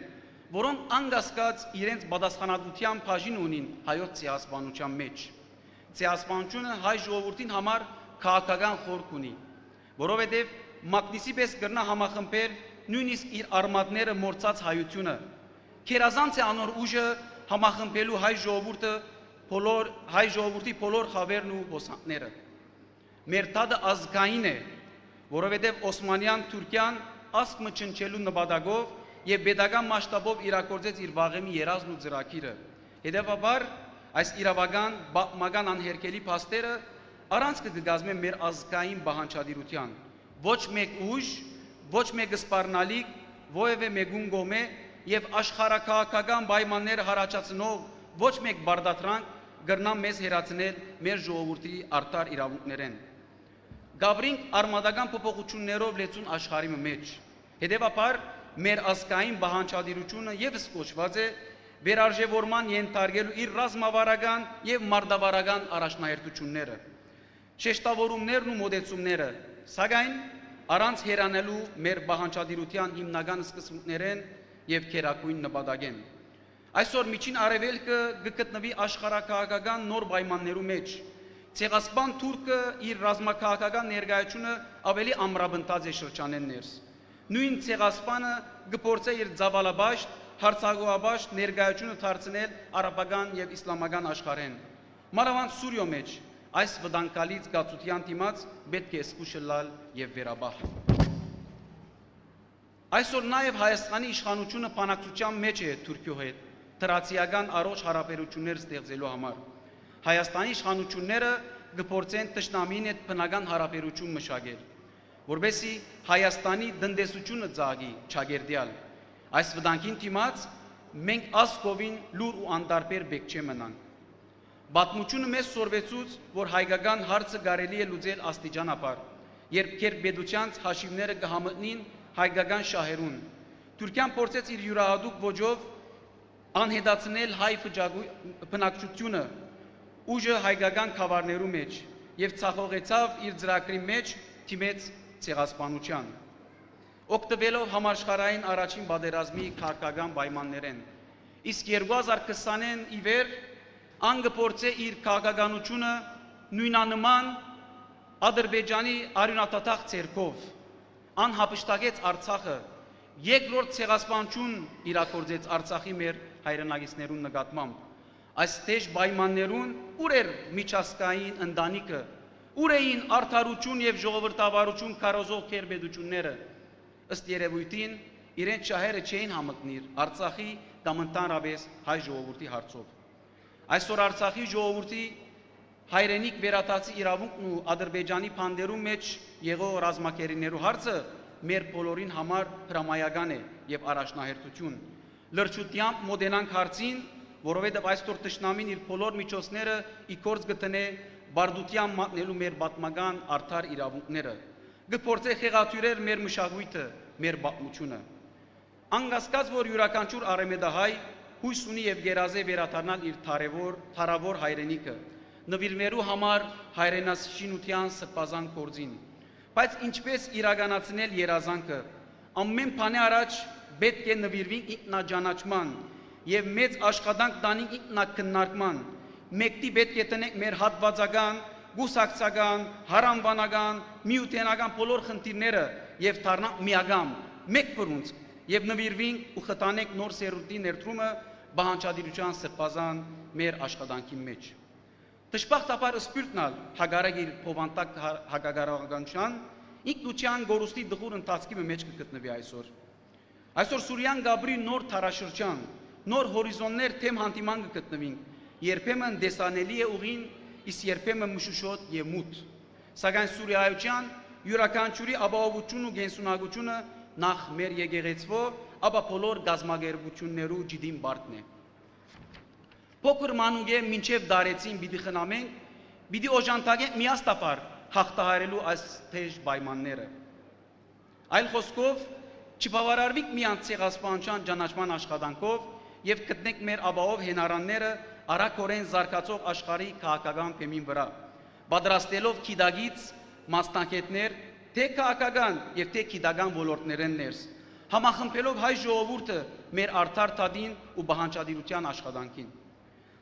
I: որոնք անգասկած իրենց պատասխանատվության բաժին ունին հայոց ցեղասպանության մեջ։ Ցեղասպանությունը հայ ժողովրդին համար քաղաքական խորք ունի, որովհետև մագնիսի պես կրնա համախմբել նույնիսկ իր արմատները մորցած հայությունը։ Քերազանց է անոր ուժը համախմբելու հայ ժողովրդի բոլոր խավերն ու հոսանքները։ Մեր տադը ազգային է, որովհետև Օսմանյան Թուրքիան ազգ մչնչելու նպատակով եւ pedagogan մասշտաբով իրագործեց իր վաղեմի երազն ու ծրագիրը։ Հետևաբար այս իրավական բաղմական անհերքելի փաստերը առանց կգազմեն մեր ազգային բանջարության։ Ոչ մեկ ուժ, ոչ մեկ սպառնալիք, որևէ մեկուն գոմե եւ աշխարհակաղակական պայմանները հարաճացնող ոչ մեկ բարդատրանք գրնա մեզ հերացնել մեր ժողովրդի արդար իրավունքներեն։ Գաբրինք արմատական փոփոխություններով լեցուն աշխարհի մեջ։ Հետևաբար մեր ազգային բանջարությունը եւս կոչված է վերարժևորման ենթարկելու իր ռազմավարական եւ մարտավարական առաջնահերթությունները, շեշտավորումներն ու մոդեցումները, սակայն առանց հերանելու մեր բանջարության հիմնական սկզբունքներեն եւ քերակույն նպատակեն։ Այսօր միջին արևելքը գտնվի աշխարհակաղակական նոր պայմաններու մեջ։ Ցեղասպան թուրքը իր ռազմաքաղաքական ներկայությունը ավելի ամրապնդած է շրջանեն ներս։ Նույն ցեղասպանը գործե իր ցավալաբաշտ, հարցակողաբաշտ ներկայությունը դարձնել արաբական եւ իսլամական աշխարհեն։ Մանավանդ Սուրիո մեջ այս վտանգալի զգացության դիմաց պետք է զգուշլալ եւ վերաբահ։ Այսօր նաեւ Հայաստանի իշխանությունը բանակցության մեջ է Թուրքիո հետ դրացիական առողջ հարաբերություններ ստեղծելու համար։ Հայաստանի իշխանությունները գործեն թշնամին հետ բնական հարաբերություն մշակել, որբեսի Հայաստանի տնտեսությունը ծագի չագերդյալ։ Այս վտանգին դիմաց մենք ազգովին լուր ու անդարբեր բեք չէ մնանք։ Պատմությունը մեզ սորվեցուց, որ հայկական հարցը կարելի է լուծել աստիճանաբար, երբ քերբեդության հաշիվները կհամտնին հայկական շահերուն։ Թուրքիան փորձեց իր յուրահատուկ ոճով անհետացնել հայ բնակչությունը, ուժը հայկական խավարներու մեջ եւ ցախողեցավ իր ծրագրի մեջ թիմեց ցեղասպանության։ Օգտվելով համաշխարհային առաջին պատերազմի քաղաքական պայմաններեն, իսկ 2020-ին ի վեր անգփորձե իր քաղաքականությունը նույնանման Ադրբեջանի արյունատաթախ ցերկով անհապշտակեց Արցախը, երկրորդ ցեղասպանություն իրագործեց Արցախի մեր հայրենակիցներուն նկատմամբ։ Այս թեժ պայմաններուն ուր էր միջազգային ընտանիքը, ուր էին արդարություն եւ ժողովրդավարություն քարոզող քերբեդությունները։ Ըստ երևույթին իրենց շահերը չէին համընկնիր Արցախի կամ ընդհանրապես հայ ժողովրդի հարցով։ Այսօր Արցախի ժողովրդի հայրենիք վերադարձի իրավունքն ու Ադրբեջանի փանդերու մեջ եղող ռազմակերիներու հարցը մեր բոլորին համար հրամայական է եւ առաջնահերթություն։ Լրջությամբ մոտենանք հարցին, որովհետև այսօր թշնամին իր բոլոր միջոցները ի գործ գտնե բարդության մատնելու մեր պատմական արդար իրավունքները, կփորձե խեղաթյուրել մեր մշակույթը, մեր պատմությունը։ Անկասկած, որ յուրաքանչյուր արևմտահայ հույս ունի եւ գերազե վերադառնալ իր թարավոր հայրենիքը, նվիրվելու համար հայրենասիրության սրբազան գործին։ Բայց ինչպես իրականացնել երազանքը, ամեն բանի առաջ պետք է նվիրվենք ինքնաճանաչման եւ մեծ աշխատանք տանենք ինքնակննարկման։ Մեկտի պետք է տնենք մեր հատվածական, գուսակցական, հարանվանական, միութենական բոլոր խնդիրները եւ դառնանք միագամ, մեկ բռունցք եւ նվիրվենք ու խտանենք նոր սերունդի ներդրումը բանջարության սրբազան մեր աշխատանքի մեջ։ Դժբախտաբար սպյուրտնալ հագարակ իր փոխանցակ հակագարականության ինքնության գորուստի դխուր ընթացքի մեջ կգտնվի այսօր։ Այսօր Սուրիան գաբրի նոր թարաշրջան, նոր հորիզոններ թեմ հանդիման կգտնվին, երբեմն դեսանելի է ուղին, իսկ երբեմն մշուշոտ եւ մութ։ Սակայն Սուրիայության յուրաքանչյուրի ապահովությունն ու գենսունակությունը նախ մեր եկեղեցվո, ապա բոլոր գազագերբություններու ջիդին բարդն է։ Փոքր մանուկե մինչև դարեցին պիտի խնամենք, պիտի օժանդակենք միաստապար հաղթահարելու այս թեժ պայմանները։ Այլ խոսքով չբավարարվենք միայն ցեղասպանության ճանաչման աշխատանքով եւ գտնենք մեր աբաով հենարանները արագորեն զարգացող աշխարհի քաղաքական թեմին վրա, պատրաստելով քիդագից մասնակիցներ թե քաղաքական եւ թե քիդական ոլորտներեն ներս, համախմբելով հայ ժողովուրդը մեր արդար թադին ու բանջարդիրության աշխատանքին։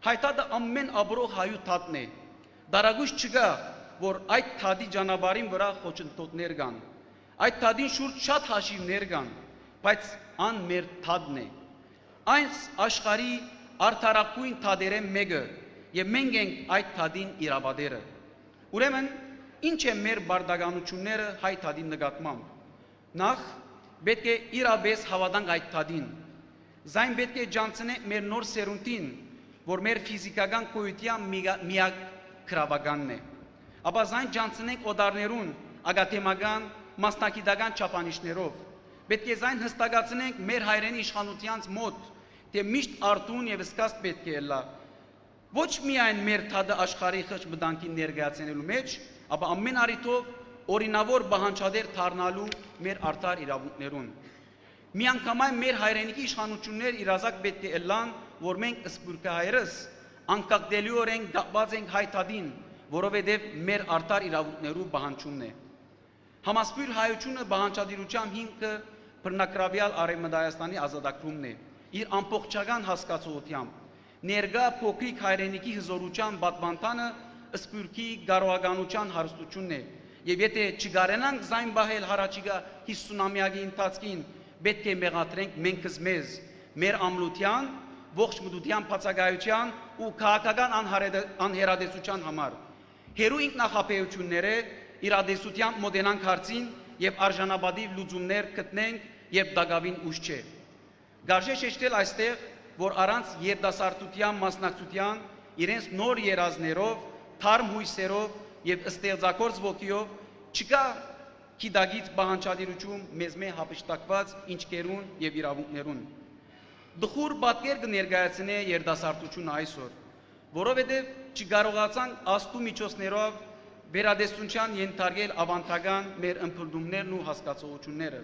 I: Հայտադը ամեն աբրող հայու թադն է, դարագույս չկա, որ այդ թադի ճանապարհին վրա խոչընդոտներ կան, այդ թադին շուրջ շատ հաշիվներ կան, բայց ան մեր թադն է, այս աշխարհի արդարակույն թադերեն մեկը եւ մենք ենք այդ թադին իրավադերը։ Ուրեմն ինչ է մեր բարդականությունները հայ թադի նկատմամբ։ Նախ պետք է իրապես հավատանք այդ թադին, զայն պետք է ջանցնենք մեր նոր սերունդին, որ մեր ֆիզիկական գոյության միակ քրավականն է, ապա զայն ջանցնենք օդարներուն ագաթեմական մասնակիտական չափանիշներով, պետք է զայն հստակացնենք մեր հայրենի իշխանությանց մոտ, թե միշտ արտուն եւ սկսած պետք է լա, ոչ միայն մեր թադը աշխարհի խճ մտանքին ներկայացնելու մեջ, ապա ամեն առիթով օրինավոր բանջարդեր դառնալու մեր արդար իրավունքներուն։ Միանգամայն մեր հայրենիքի իշխանություններ իրազակ պետք է լան, որ մենք սփյուռքահայերս անկախդելիորեն կապված ենք հայ թադին, որովհետև մեր արդար իրավունքներու բանջումն է։ Համասփյուր հայությունը բանջարդիրության հիմքը բռնակրավյալ Արևմտայաստանի ազատագրումն է, իր ամբողջական հասկացողությամբ, ներկա փոքրիկ հայրենիքի հզորության պատվանդանը սփյուռքի գարողականության հարստությունն է, եւ եթե չգարենանք զայն բահել հարաճիգա 50-ամյակի ընթացքին, պետք է մեղադրենք մենքս մեզ, մեր ամլության, ողջ մտության բացակայության ու քաղաքական անհերադեսության համար։ Հերու ինքնախապեյությունները իրադեսության մոդենանք հարցին եւ արժանապատիվ լուծումներ գտնենք եւ դակավին ուշ չէ։ Գարժե շեշտել այստեղ, որ առանց երիտասարդության մասնակցության իրենց նոր երազներով, թարմ հույսերով եւ ստեղծագործ ոգիով չկա քիդագից բանջարդիրություն մեզ մե հապշտակված ինչկերուն եւ իրավունքներուն։ Դխուր պատկեր կներկայացնե երիտասարդությունը այսօր, որովհետեւ չկարողացանք աստու միջոցներով վերադեսության ենթարկել ավանդական մեր ըմբռնումներն ու հասկացողությունները։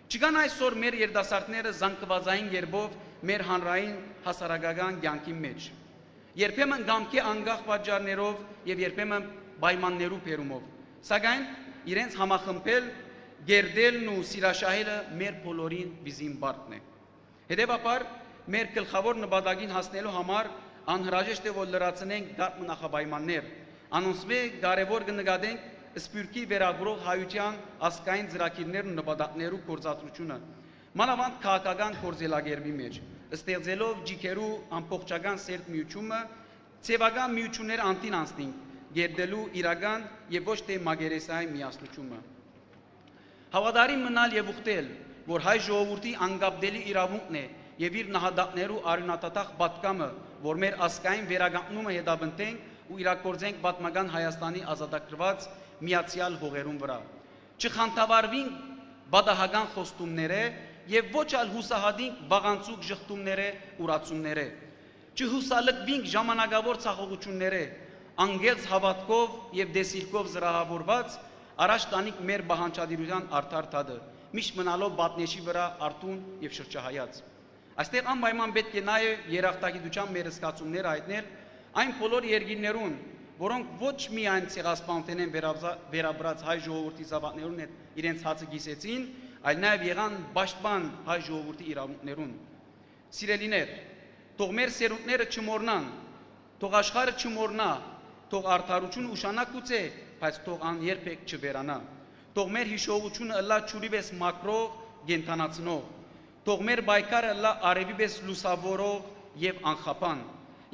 I: Չկան այսօր մեր երիտասարդները զանգվածային երբով մեր հանրային հասարակական կյանքի մեջ։ Երբեմն գամքի անգախ պատճառներով եւ երբեմն պայմաններու բերումով, սակայն իրենց համախմբել, գերդելն ու սիրաշահելը մեր բոլորին վիզին բարդն է։ Հետևաբար մեր գլխավոր նպատակին հասնելու համար անհրաժեշտ է որ լրացնենք գարտ նախապայմաններ, անոնցմե կարևոր կնկատենք սփյուռքի վերագրող հայության ազգային ծրագիրներն ու նպատակներու գործադրությունը, մանավանդ քաղաքական գործելակերպի մեջ, ստեղծելով ջիքերու ամբողջական սերտ միությունը, ցեվական միություններ անտին անցնենք, գերդելու իրական եւ ոչ թե մագերեսային միասնությունը։ Հավատարիմ մնալ եւ ուխտել, որ հայ ժողովրդի անկապդելի իրավունքն է եւ իր նահատակներու արյունատատախ պատկամը, որ մեր ազգային վերականգնումը հետապնդենք ու իրագործենք պատմական Հայաստանի ազատագրված միացյալ հողերուն վրա։ Չխանդավառվենք բադահական խոստումները եւ ոչ ալ հուսահատենք վաղանցուկ ժխտումները, ուրացումները։ Չհուսալքվենք ժամանակավոր ցախողությունները, անգերց հավատքով եւ դեսիլքով զրահավորված առաջ տանիք մեր բանջարդիրության արդար թադը, միշտ մնալով պատնեշի վրա արտուն եւ շրջահայաց։ Այստեղ անպայման պետք է նաեւ երախտագիտության մեր զգացումները հայտնել այն բոլոր երկիրներուն, որոնք ոչ միայն ցեղասպանության են վերաբրած հայ ժողովրդի զավակներուն հետ իրենց հացը գիսեցին, այլ նաեւ եղան պաշտպան հայ ժողովրդի իրավունքներուն։ Սիրելիներ, թող մեր սերունդները չմոռնան, թող աշխարհը չմոռնա, թող արդարությունը ուշանակուց է, բայց թող ան երբեք չվերանա։ Թող մեր հիշողությունը ըլլա ճուրի պես մակրող, գենթանացնող, թող մեր բայկարը ըլլա արևի պես լուսավորող եւ անխափան,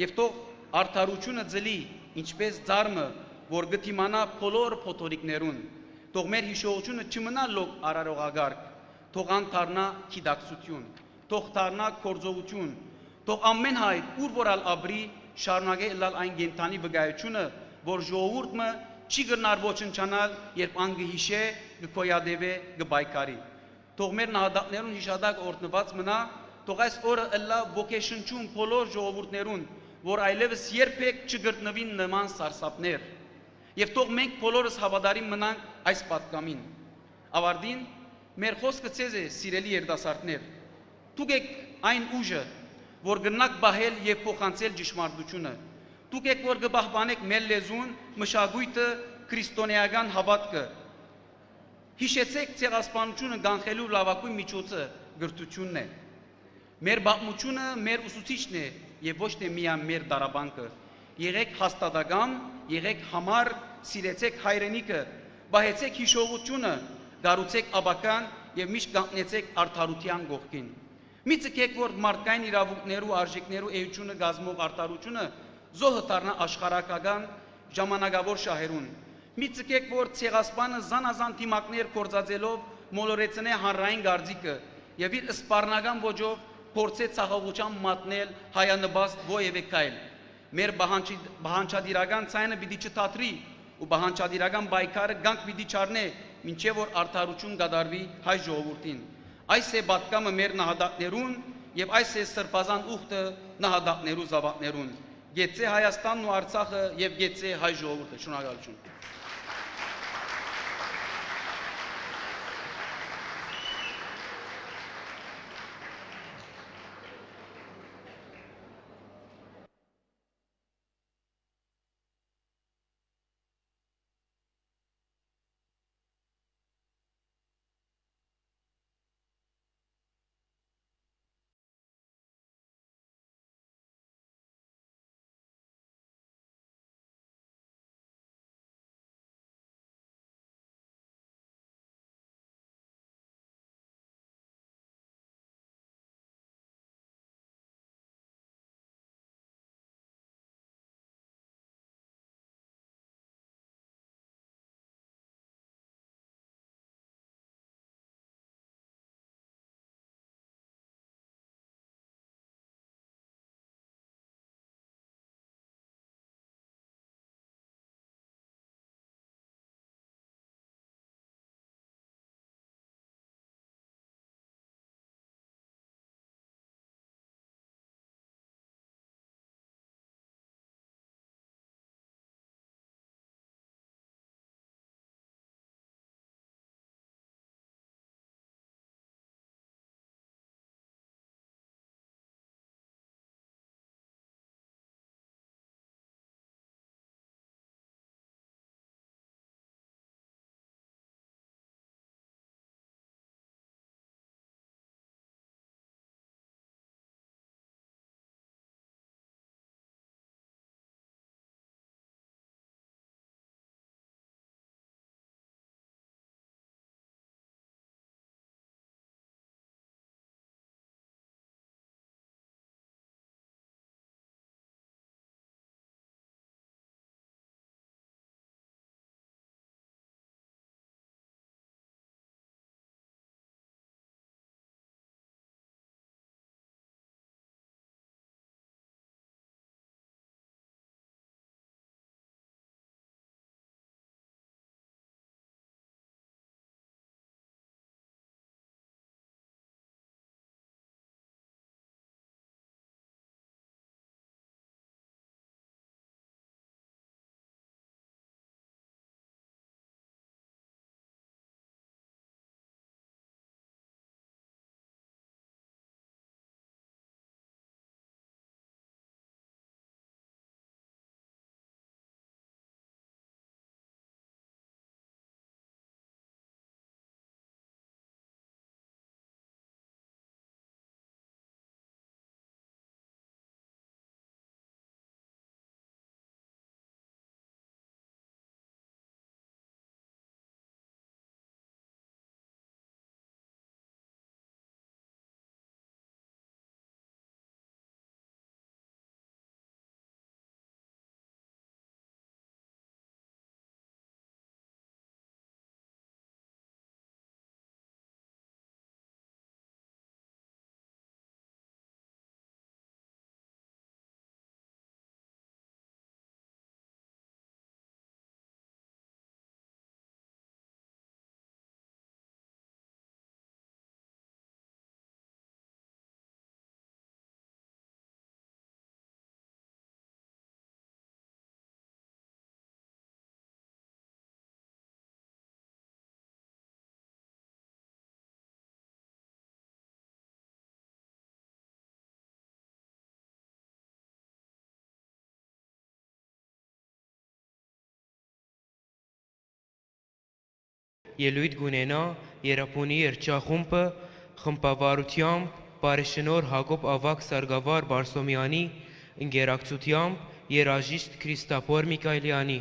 I: եւ թող արդարությունը ձլի, ինչպես ձարմը, որ գտիմանա բոլոր փոթորիկներուն, թող մեր հիշողությունը չմնա լոկ արարողագարկ, թող ան դառնա քիդակցություն, թող դառնա կորձողություն, թող ամեն հայ ուր որալ ապրի շարունակե ըլլալ այն գենթանի վկայությունը, որ ժողովուրդը չի գնար ոչնչանալ, երբ ան գհիշե, գկոյադևե, գբայկարի։ Թող մեր նահատակներուն հիշադակ օրտնված մնա, թող այս օրը ըլլա ոգեշնչում բոլոր ժողովուրդներուն, որ այլևս երբեք չգրտնվին նման սարսափներ, եւ թող մենք բոլորս հավատարիմ մնանք այս պատգամին։ Ավարտին մեր խոսքը ցեզ է, սիրելի երիտասարդներ, դուք եք այն ուժը, որ գնաք բահել եւ փոխանցել ճշմարտությունը, դուք եք որ կպահպանեք մեր լեզուն, մշակույթը, քրիստոնեական հավատքը։ Հիշեցեք ցեղասպանությունը կանխելու լավագույն միջոցը գրթությունն է։ Մեր բաղմությունը մեր ուսուցիչն է եւ ոչ թե միայն մեր դարաբանկը։ Եղեք հաստատակամ, եղեք համառ, սիրեցեք հայրենիքը, բահեցեք հիշողությունը, գառուցեք աբական եւ միշտ կանգնեցեք արդարության կողքին։ Մի ցկեք որ մարդկային իրավունքներու արժեքներու էությունը գազմող արդարությունը զոհը դառնա աշխարհակական ժամանակավոր շահերուն։ Մի ցկեք որ ցեղասպանը զանազան թիմակներ կործածելով մոլորեցնե հանրային գարձիկը եւ իր սպառնական ոճով փորձե ցաղողության մատնել հայանպաստ ովևէ կայլ։ Մեր բանջադիրական ցայնը պիտի չթատրի ու բանջադիրական բայկարը գանք պիտի չառնե, մինչև որ արդարություն կդարվի հայ ժողովրդին։ Այս է պատկամը մեր նահատակներուն եւ այս է սրբազան ուխտը նահատակներու զավակներուն։ Գեցե Հայաստանն ու Արցախը եւ գեցե հայ ժողովուրդը։ Շնորհակալություն։
J: ելույթ գունենա Երապոնի երգչախումբը խմբավարությամբ բարեշնոր Հակոբ Ավագ Սարգսակյան Բարսոմյանի ընկերակցությամբ երաժիշտ Քրիստոֆոր Միքայելյանի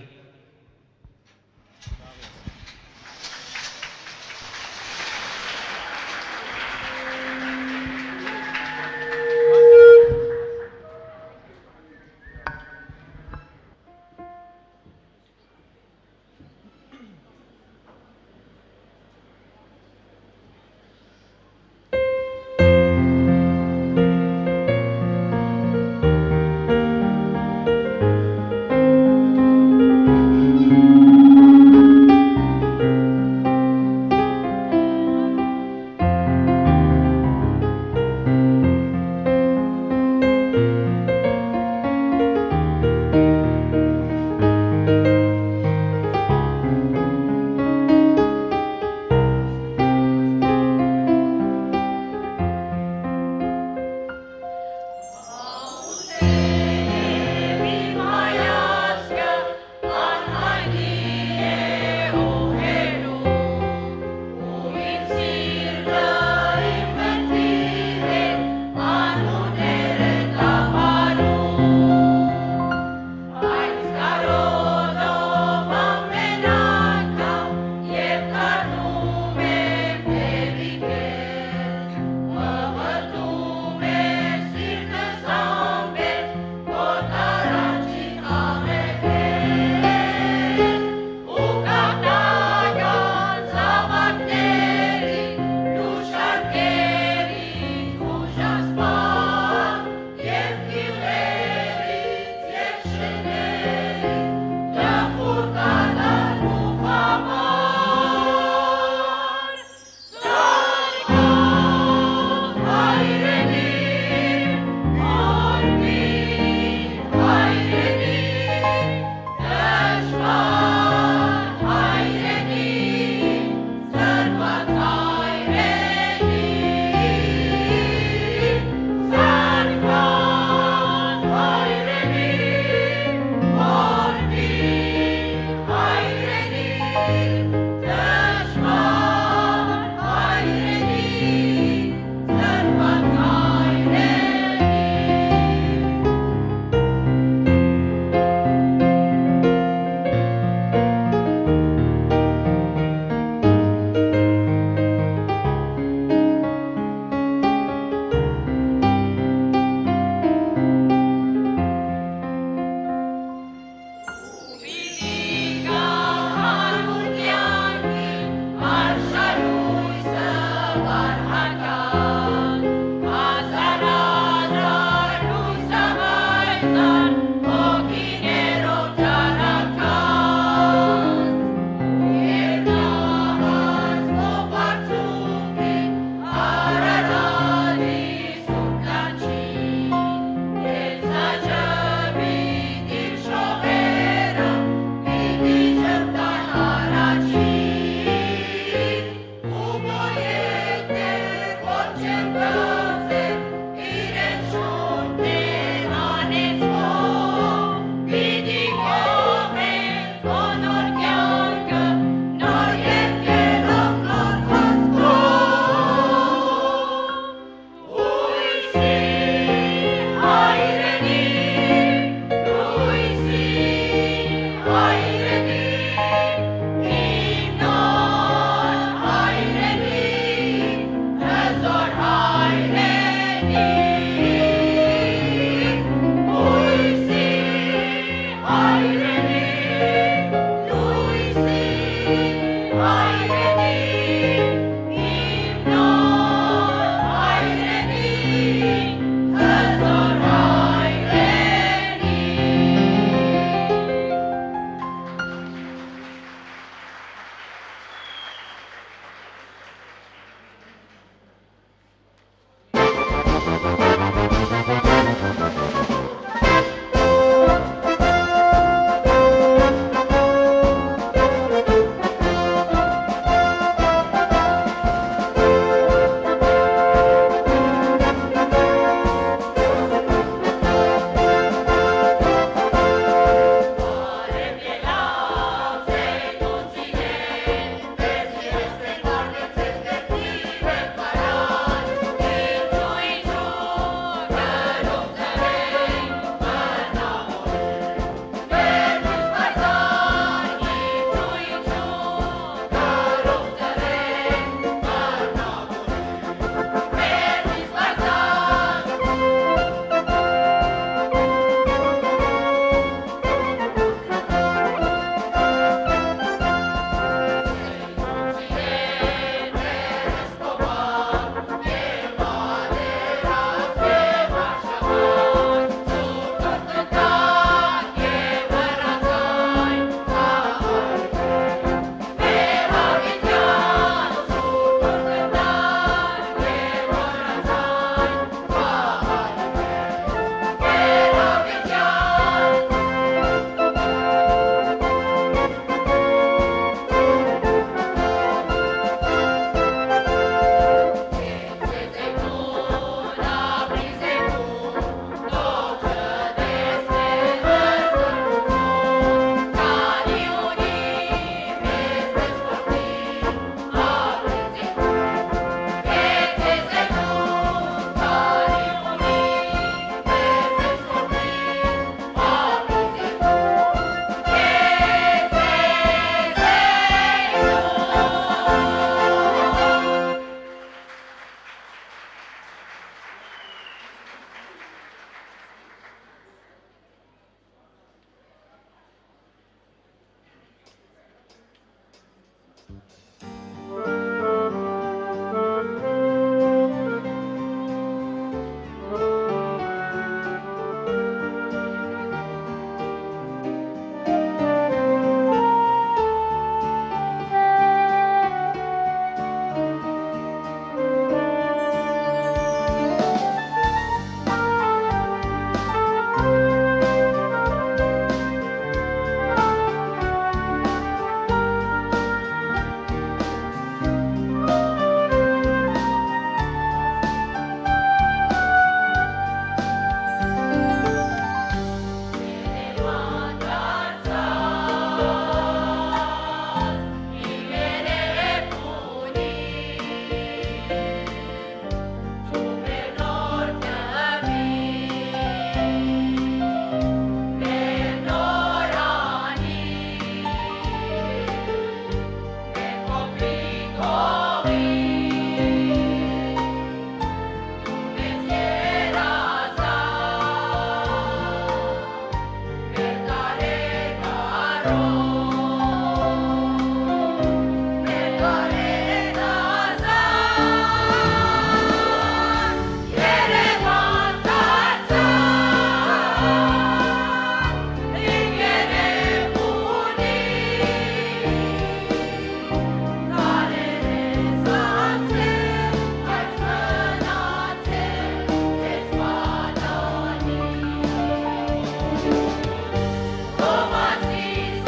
K: Thomas is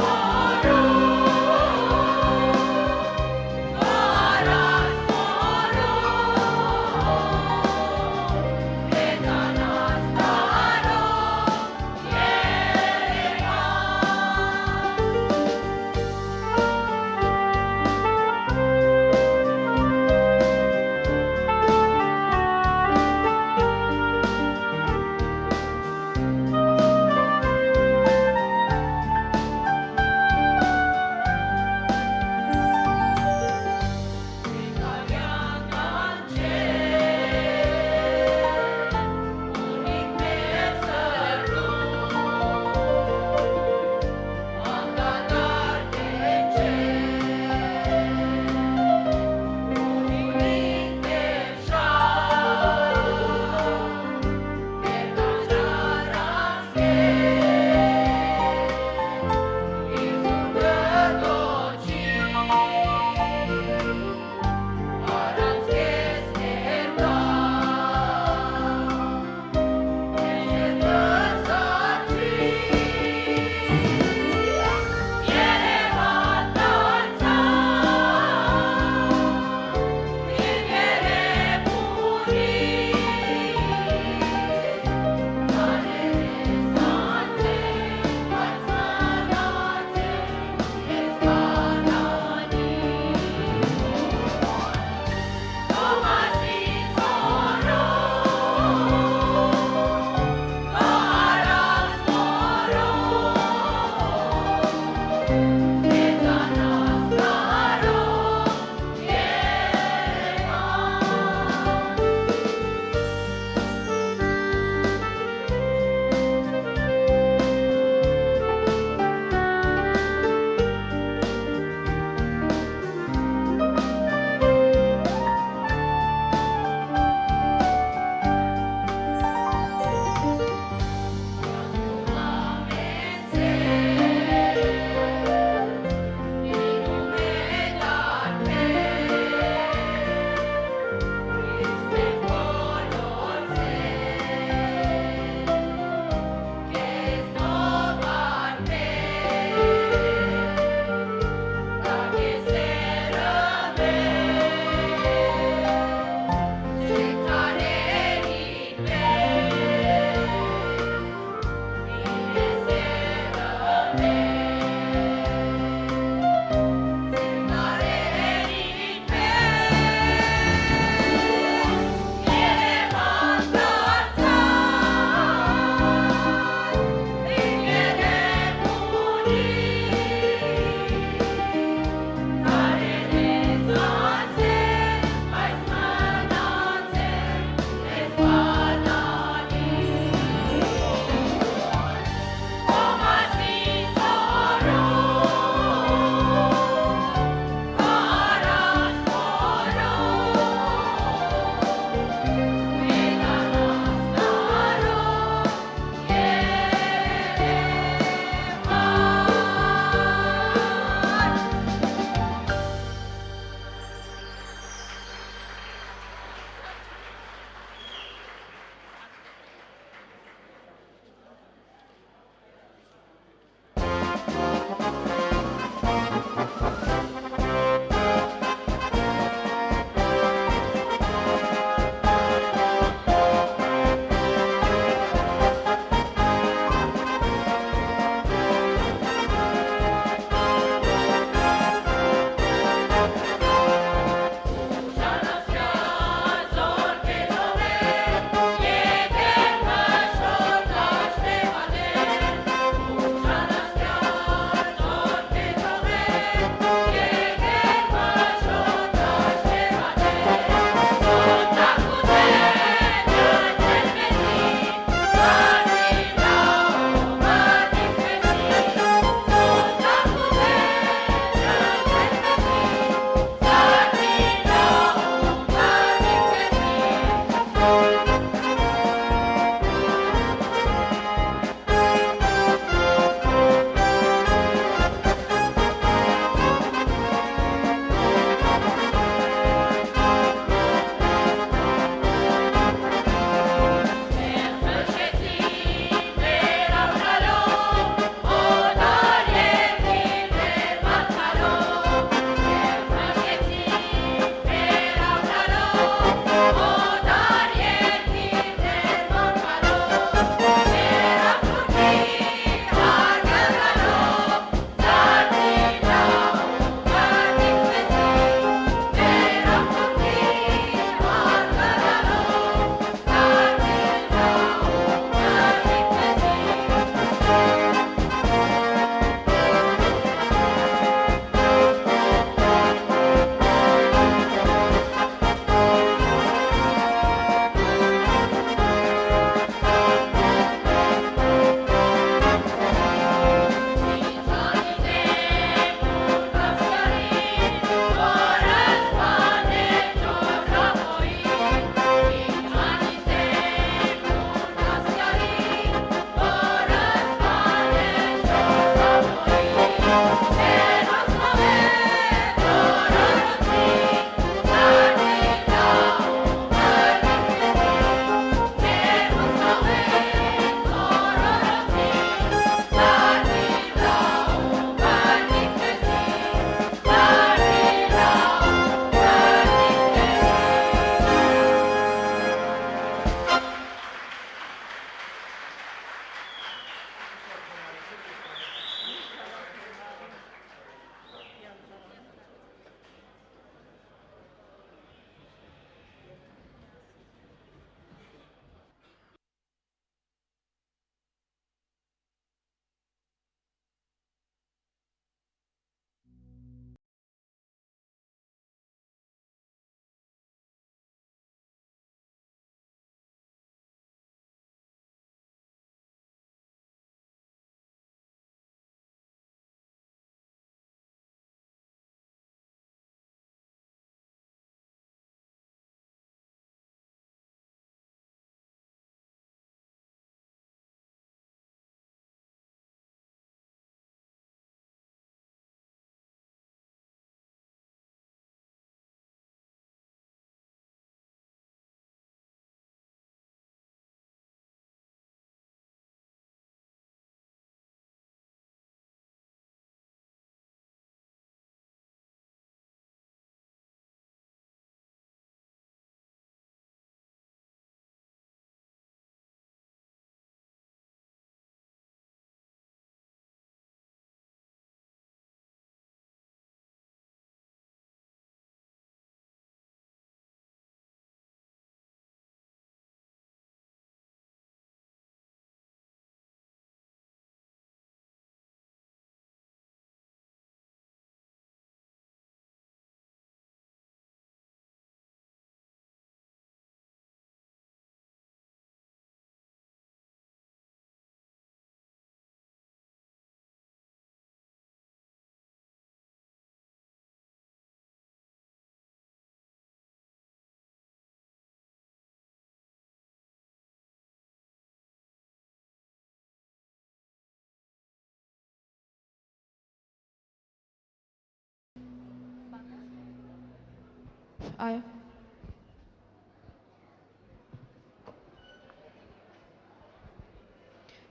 A: Այո։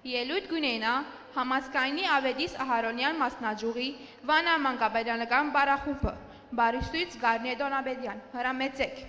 A: Ելույթ գունենա համազգայնի Ավետիս Ահարոնյան մասնաճյուղի Վանա մանկաբերանական բարախումբը, բարիսույց Գարնե Դոնաբեդյան, հրամեցեք։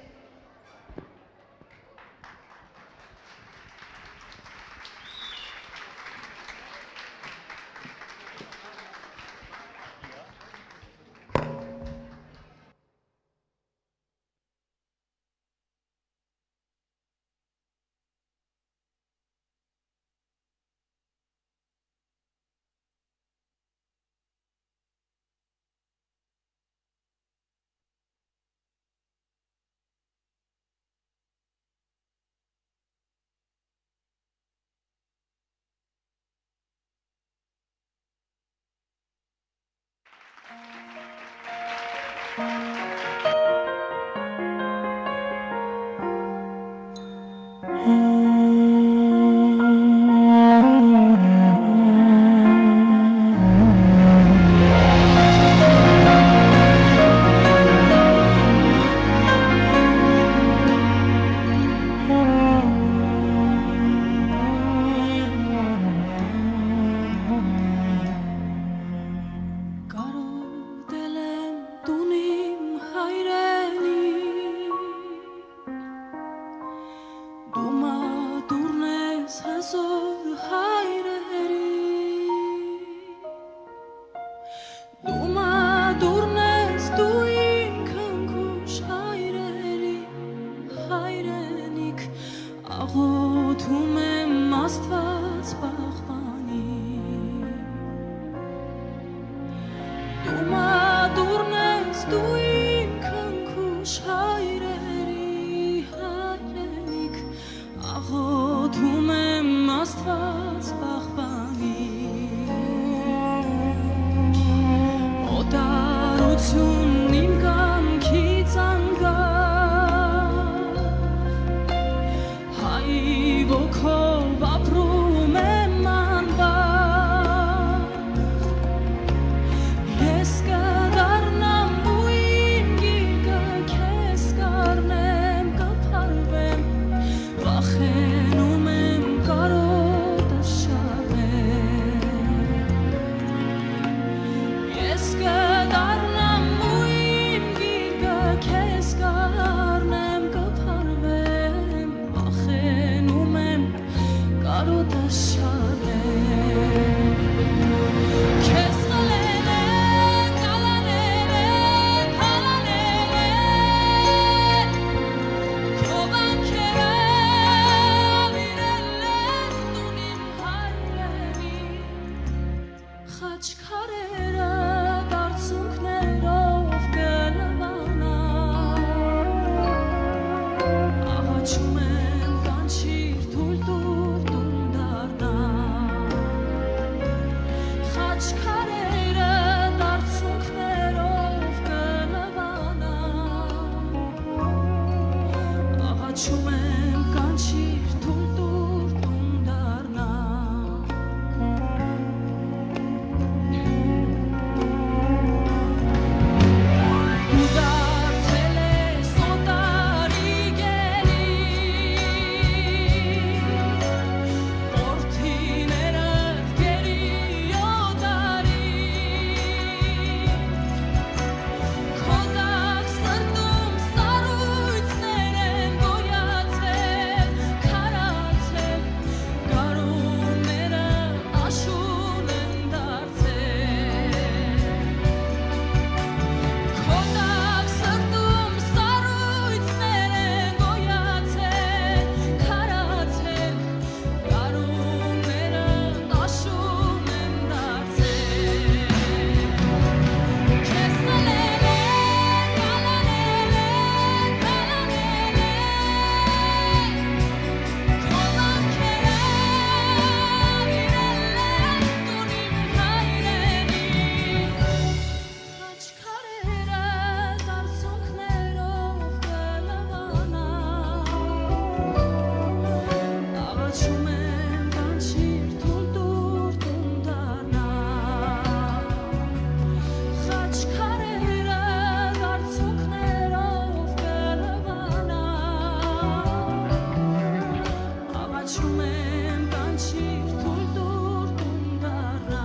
E: կանչիր թույլ դուր տուն դառնա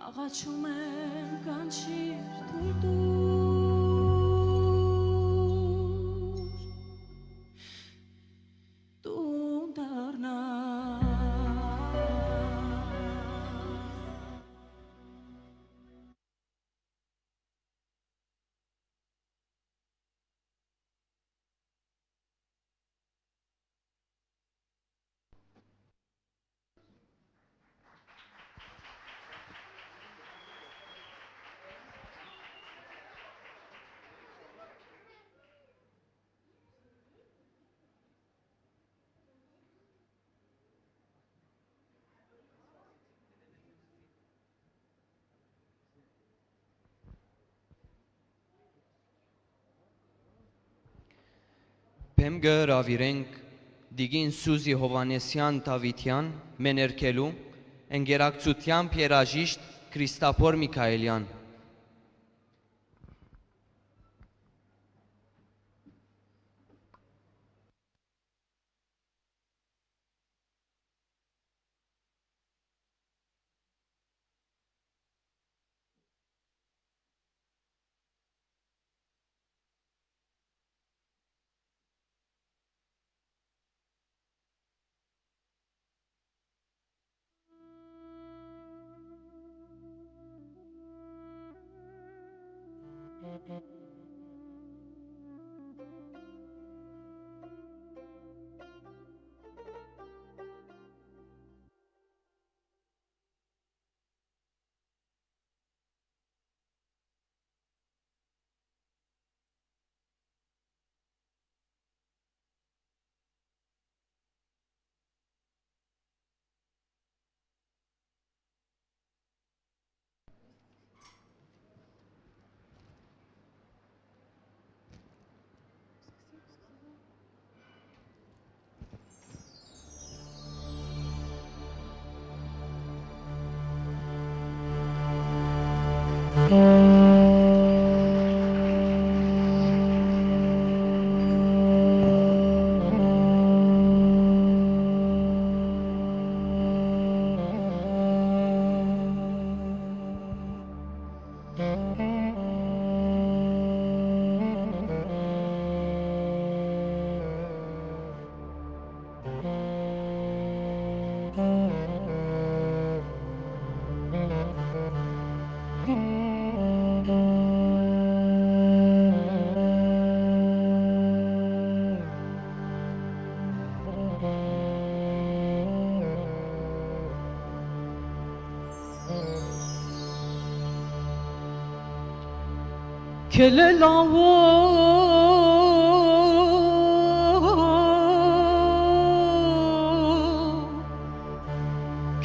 E: աղաչում եմ կանչիր թույլ դուր տուն դառնա
H: Բեմ գրավիրենք Դիգին Սուզի Հովանեսյան Դավիթյան մեներքելու ընկերակցությամբ երաժիշտ Քրիստափոր Միքայելյան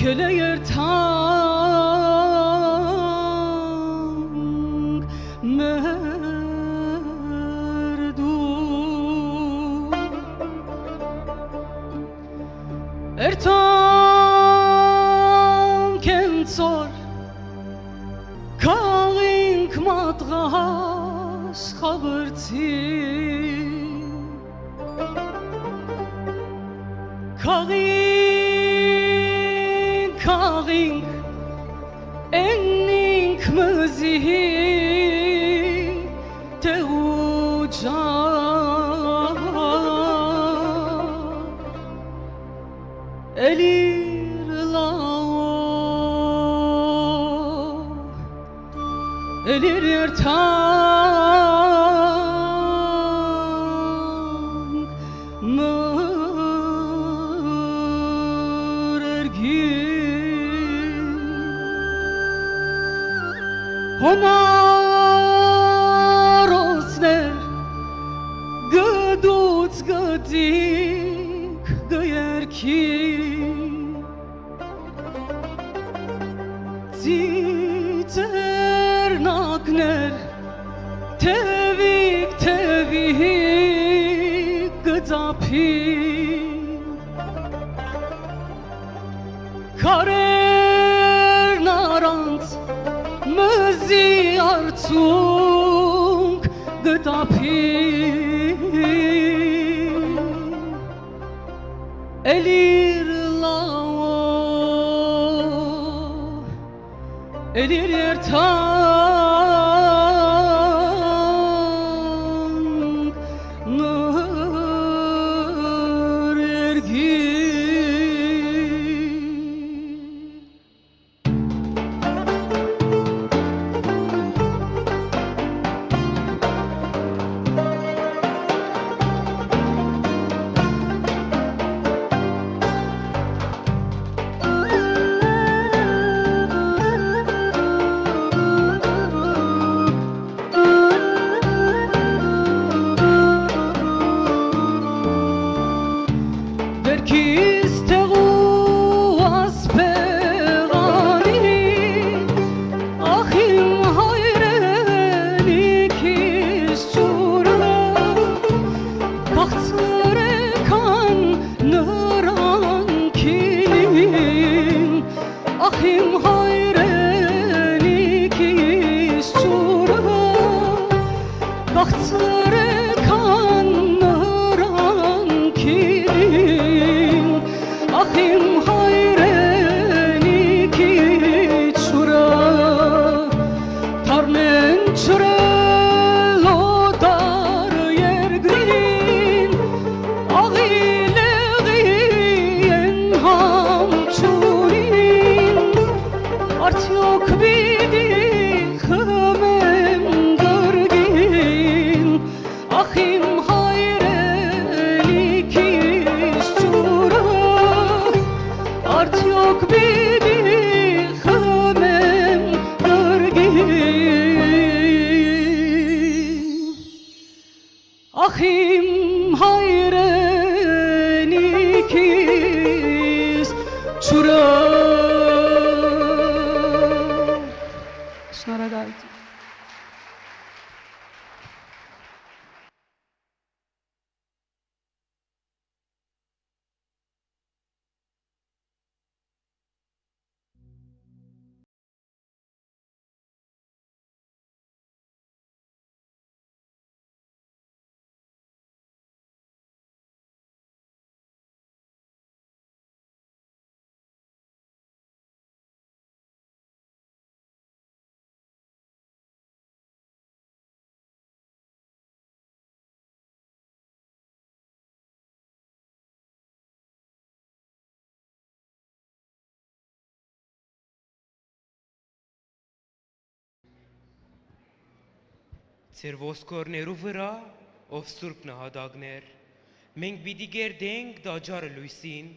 G: Kele yertang merdu Ertang kensor Kağink matğas xabırti Kağink enink mızihi Teuca Elir lao Elir yertang Mırergin Homarosner Gıduts gıdik gıyerkin Ternakner tevik tevik gıdapi Karer narant mızi artung gıdapi
E: Elir lao Elir yertan Nur ergi Achim hayrenikis çura Şnaradaydı.
J: Ձեր ոսկորներու վրա, ով սուրբ նահատակներ, մենք պիտի գերդենք դաջարը լույսին,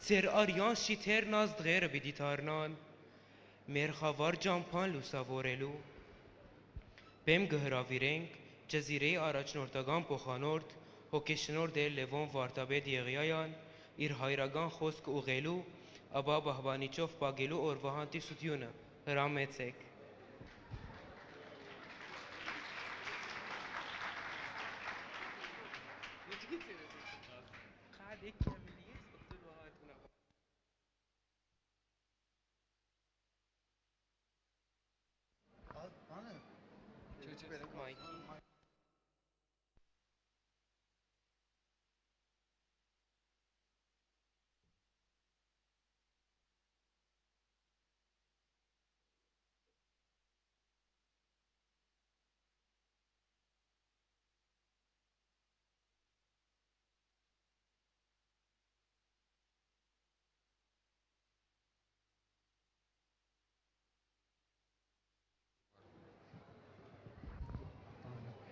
J: ձեր արյան շիթերն ազդղերը պիտի դառնան, մեր խավար ջամփան լուսավորելու, բեմ կհրավիրենք Ջազիրեի առաջնորդական փոխանորդ հոգեշնորհ Տեր Լևոն Վարդապետ Եղիայան իր հայրական խոսքը ուղղելու, ապա բահբանիչով պագելու օրվա հանդիսությունը հրամեցեք։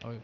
B: Այո։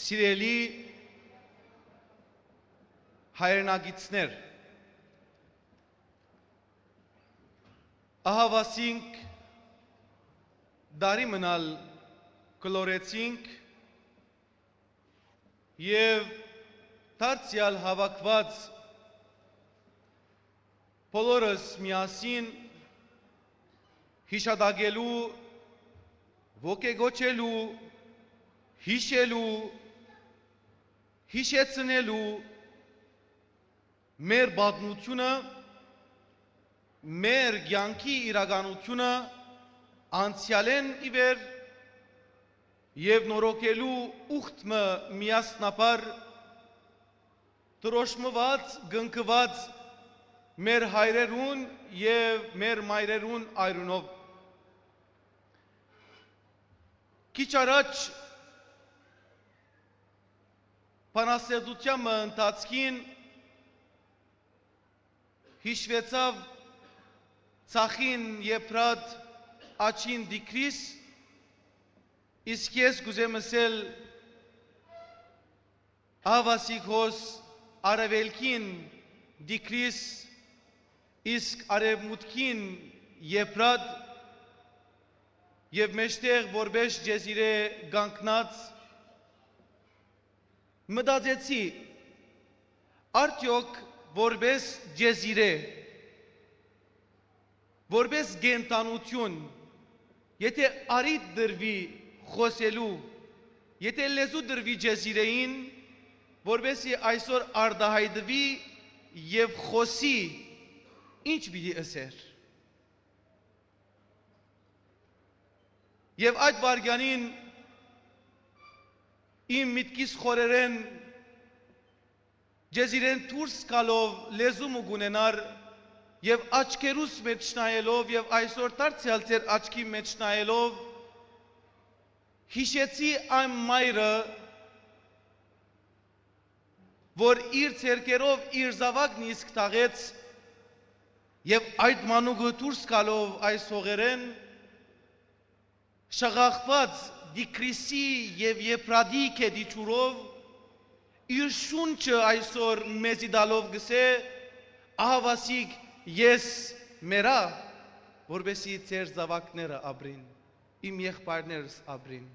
I: Սիրելի հայրենագիտներ, ահավասինք դարի մնալ կլորեցինք և դարձյալ հավաքված բոլորս միասին հիշադակելու, ոգեգոչելու, հիշելու, հիշեցնելու մեր պատմությունը, մեր կյանքի իրականությունը անցյալեն իվեր եւ նորոգելու ուխտը միասնապար դրոշմված, գնկված մեր հայրերուն եւ մեր մայրերուն այրունով։ Քիչ առաջ բանաստեղծության ընթացքին հիշվեցավ Ցախին Եփրատ աչին դիկրիս, իսկ ես կուզեմ ասել ավասիկոս արևելքին դիկրիս, իսկ արևմուտքին Եփրատ եւ մեջտեղ որբեջ ջեզիրե գանկնած մտածեցի արդյոք որբես ջեզիրե որպես գենտանություն, եթե արիտ դրվի խոսելու, եթե լեզու դրվի ջեզիրեին, որպեսզի այսօր արդահայտվի եւ խոսի, ինչ պիտի ասեր։ Եվ այդ վարգյանին իմ միտքիս խորերեն ջեզիրեն դուրս գալով լեզու մուգունենար եւ աչքերուս մեջ նայելով եւ այսօր դարձյալ ձեր աչքի մեջ նայելով հիշեցի այն մայրը, որ իր ցերկերով իր զավակն իսկ տաղեց եւ այդ մանուկը դուրս գալով այս հողերեն շղախված դիկրիսի եւ Եփրադի կեդիչուրով իր շունչը այսօր մեզի դալով գսե ահավասիկ ես մերա, որբեսի ձեր զավակները ապրին, իմ եղբայրներս ապրին։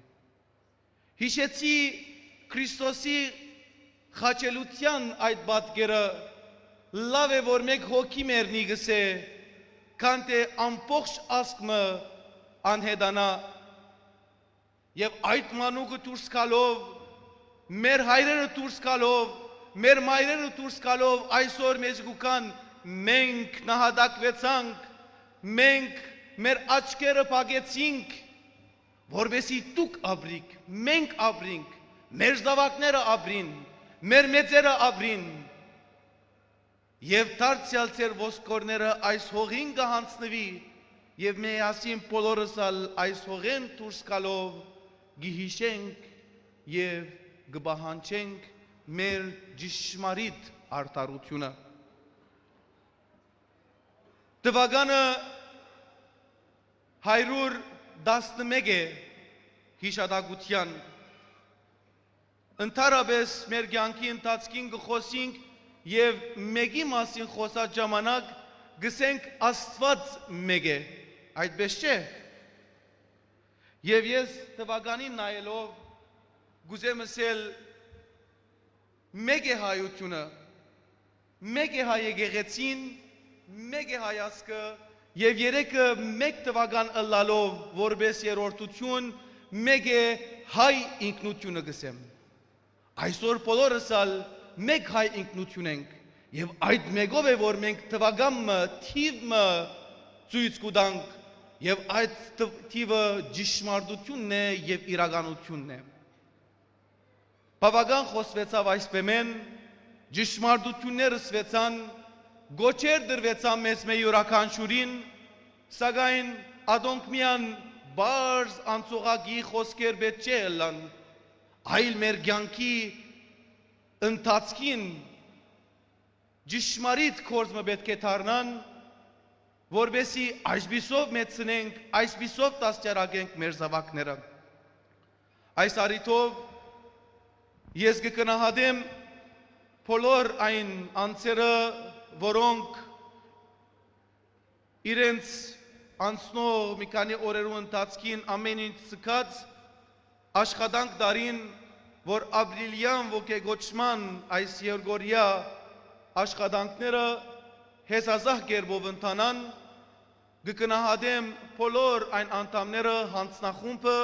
I: Հիշեցի Քրիստոսի խաչելության այդ պատկերը, լավ է, որ մեկ հոգի մերնի գսե, քան թե ամբողջ ազգը անհետանա, եւ այդ մանուկը դուրս գալով, մեր հայրերը դուրս գալով, մեր մայրերը դուրս գալով այսօր մեզ գուքան մենք նահատակվեցանք, մենք մեր աչքերը փակեցինք, որովհետեւ դուք ապրիք, մենք ապրինք, մեր զավակները ապրին, մեր մեծերը ապրին, եւ դարձյալ ձեր ոսկորները այս հողին կհանձնվի, եւ միասին բոլորս այս հողեն դուրս գալով գիհիշենք եւ գբահանչենք մեր ճշմարիտ արդարությունը։ Տվականը 111 է հիշատակության, ընդհանրապես մեր կյանքի ընթացքին կխոսենք եւ մեկի մասին խոսած ժամանակ գսենք Աստված մեկ է, այդպես չէ։ Եվ ես տվականին նայելով գուզեմ ասել մեկ է հայությունը, մեկ է հայ եկեղեցին, մեկ է հայացքը եւ երեքը մեկ տվական ըլլալով որպես երրորդություն մեկ է հայ ինքնությունը գսեմ։ Այսօր բոլորս մեկ հայ ինքնություն ենք եւ այդ մեկով է որ մենք տվականը թիվը ցույց կտանք եւ այդ թիվը ճշմարտությունն է եւ իրականությունն է։ Բավական խոսվեցավ այսպեմեն ճշմարտությունները սվեցան գոչեր դրվեցան մեզ մեր յուրաքանչյուրին, սակայն ադոնքմյան բարձ անցողակի խոսքեր պետք չէ ըլլան, այլ մեր կյանքի ընթացքին ճշմարիտ գործը պետք է դառնան, որպեսզի այսպիսով մեծնենք, այսպիսով դաստիարակենք մեր զավակները։ Այս առիթով ես կգնահատեմ բոլոր այն անձերը, որոնք իրենց անցնող մի քանի օրերու ընթացքին ամեն ինչ սկած աշխատանք դարին
K: որ ապրիլյան ոգեգոճման այս Երգորիա աշխատանքները հեզազահ կերպով ընթանան, գկնահատեմ բոլոր այն անդամները հանձնախումբը,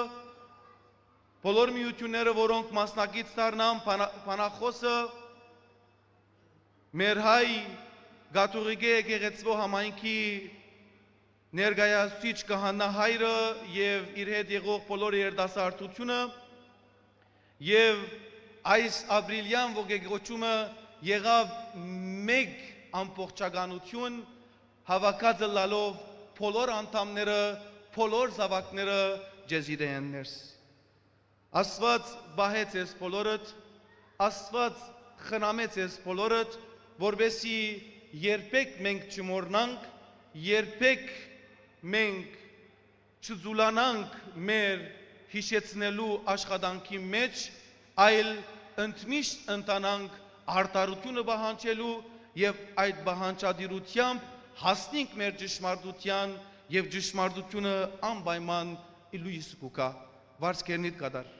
K: բոլոր միությունները, որոնք մասնակից դառնան բանախոսը, մեր հայ Գաթողիկե եկեղեցու համայնքի ներկայացուցիչ քահանա հայրը եւ իր հետ եղող բոլոր երիտասարդությունը եւ այս ապրիլյան ոգեգոճումը եղավ մեկ ամբողջականություն հավաքած լալով բոլոր անդամները, բոլոր զավակները ջեզիրեներս։ Աստված բահեց ես բոլորդ, Աստված խնամեց ես բոլորդ, որբեսի երբեք մենք չմոռնանք, երբեք մենք չզուլանանք մեր հիշեցնելու աշխատանքի մեջ, այլ ընդմիշտ ընտանանք արտարությունը պահանջելու եւ այդ պահանջադիրությամբ հասնենք մեր ճշմարտության եւ ճշմարտությունը անպայման լույս կուկա։ Վարձկերնիդ կդար։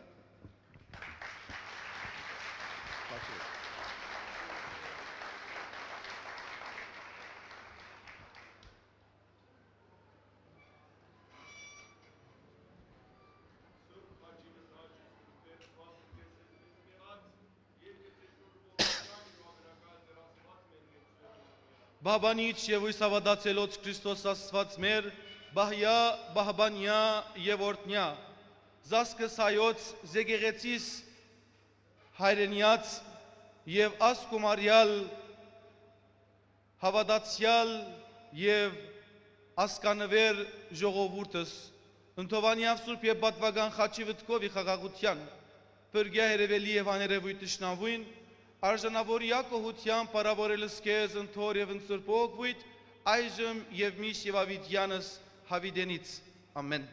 K: Բաբանիչ եւ ույսավադացելոց Քրիստոս Աստված մեր, բահյա, բահբանյա եւ օրտնյա, զասկս հայոց, զեգեղեցիս հայրենյաց եւ ասկումարյալ, հավատացյալ եւ ասկանվեր ժողովուրդս, ընթովանյավ սուրբ եւ պատվական խաչի վտկովի խաղաղության, պրգյա հերևելի եւ աներևույթ տշնավույն, Արժանավոր Յակոհության պարավորելս կեզ ընթոր և ընսրպող վույթ, այժմ և միշ և ավիդյանս հավիդենից, ամեն։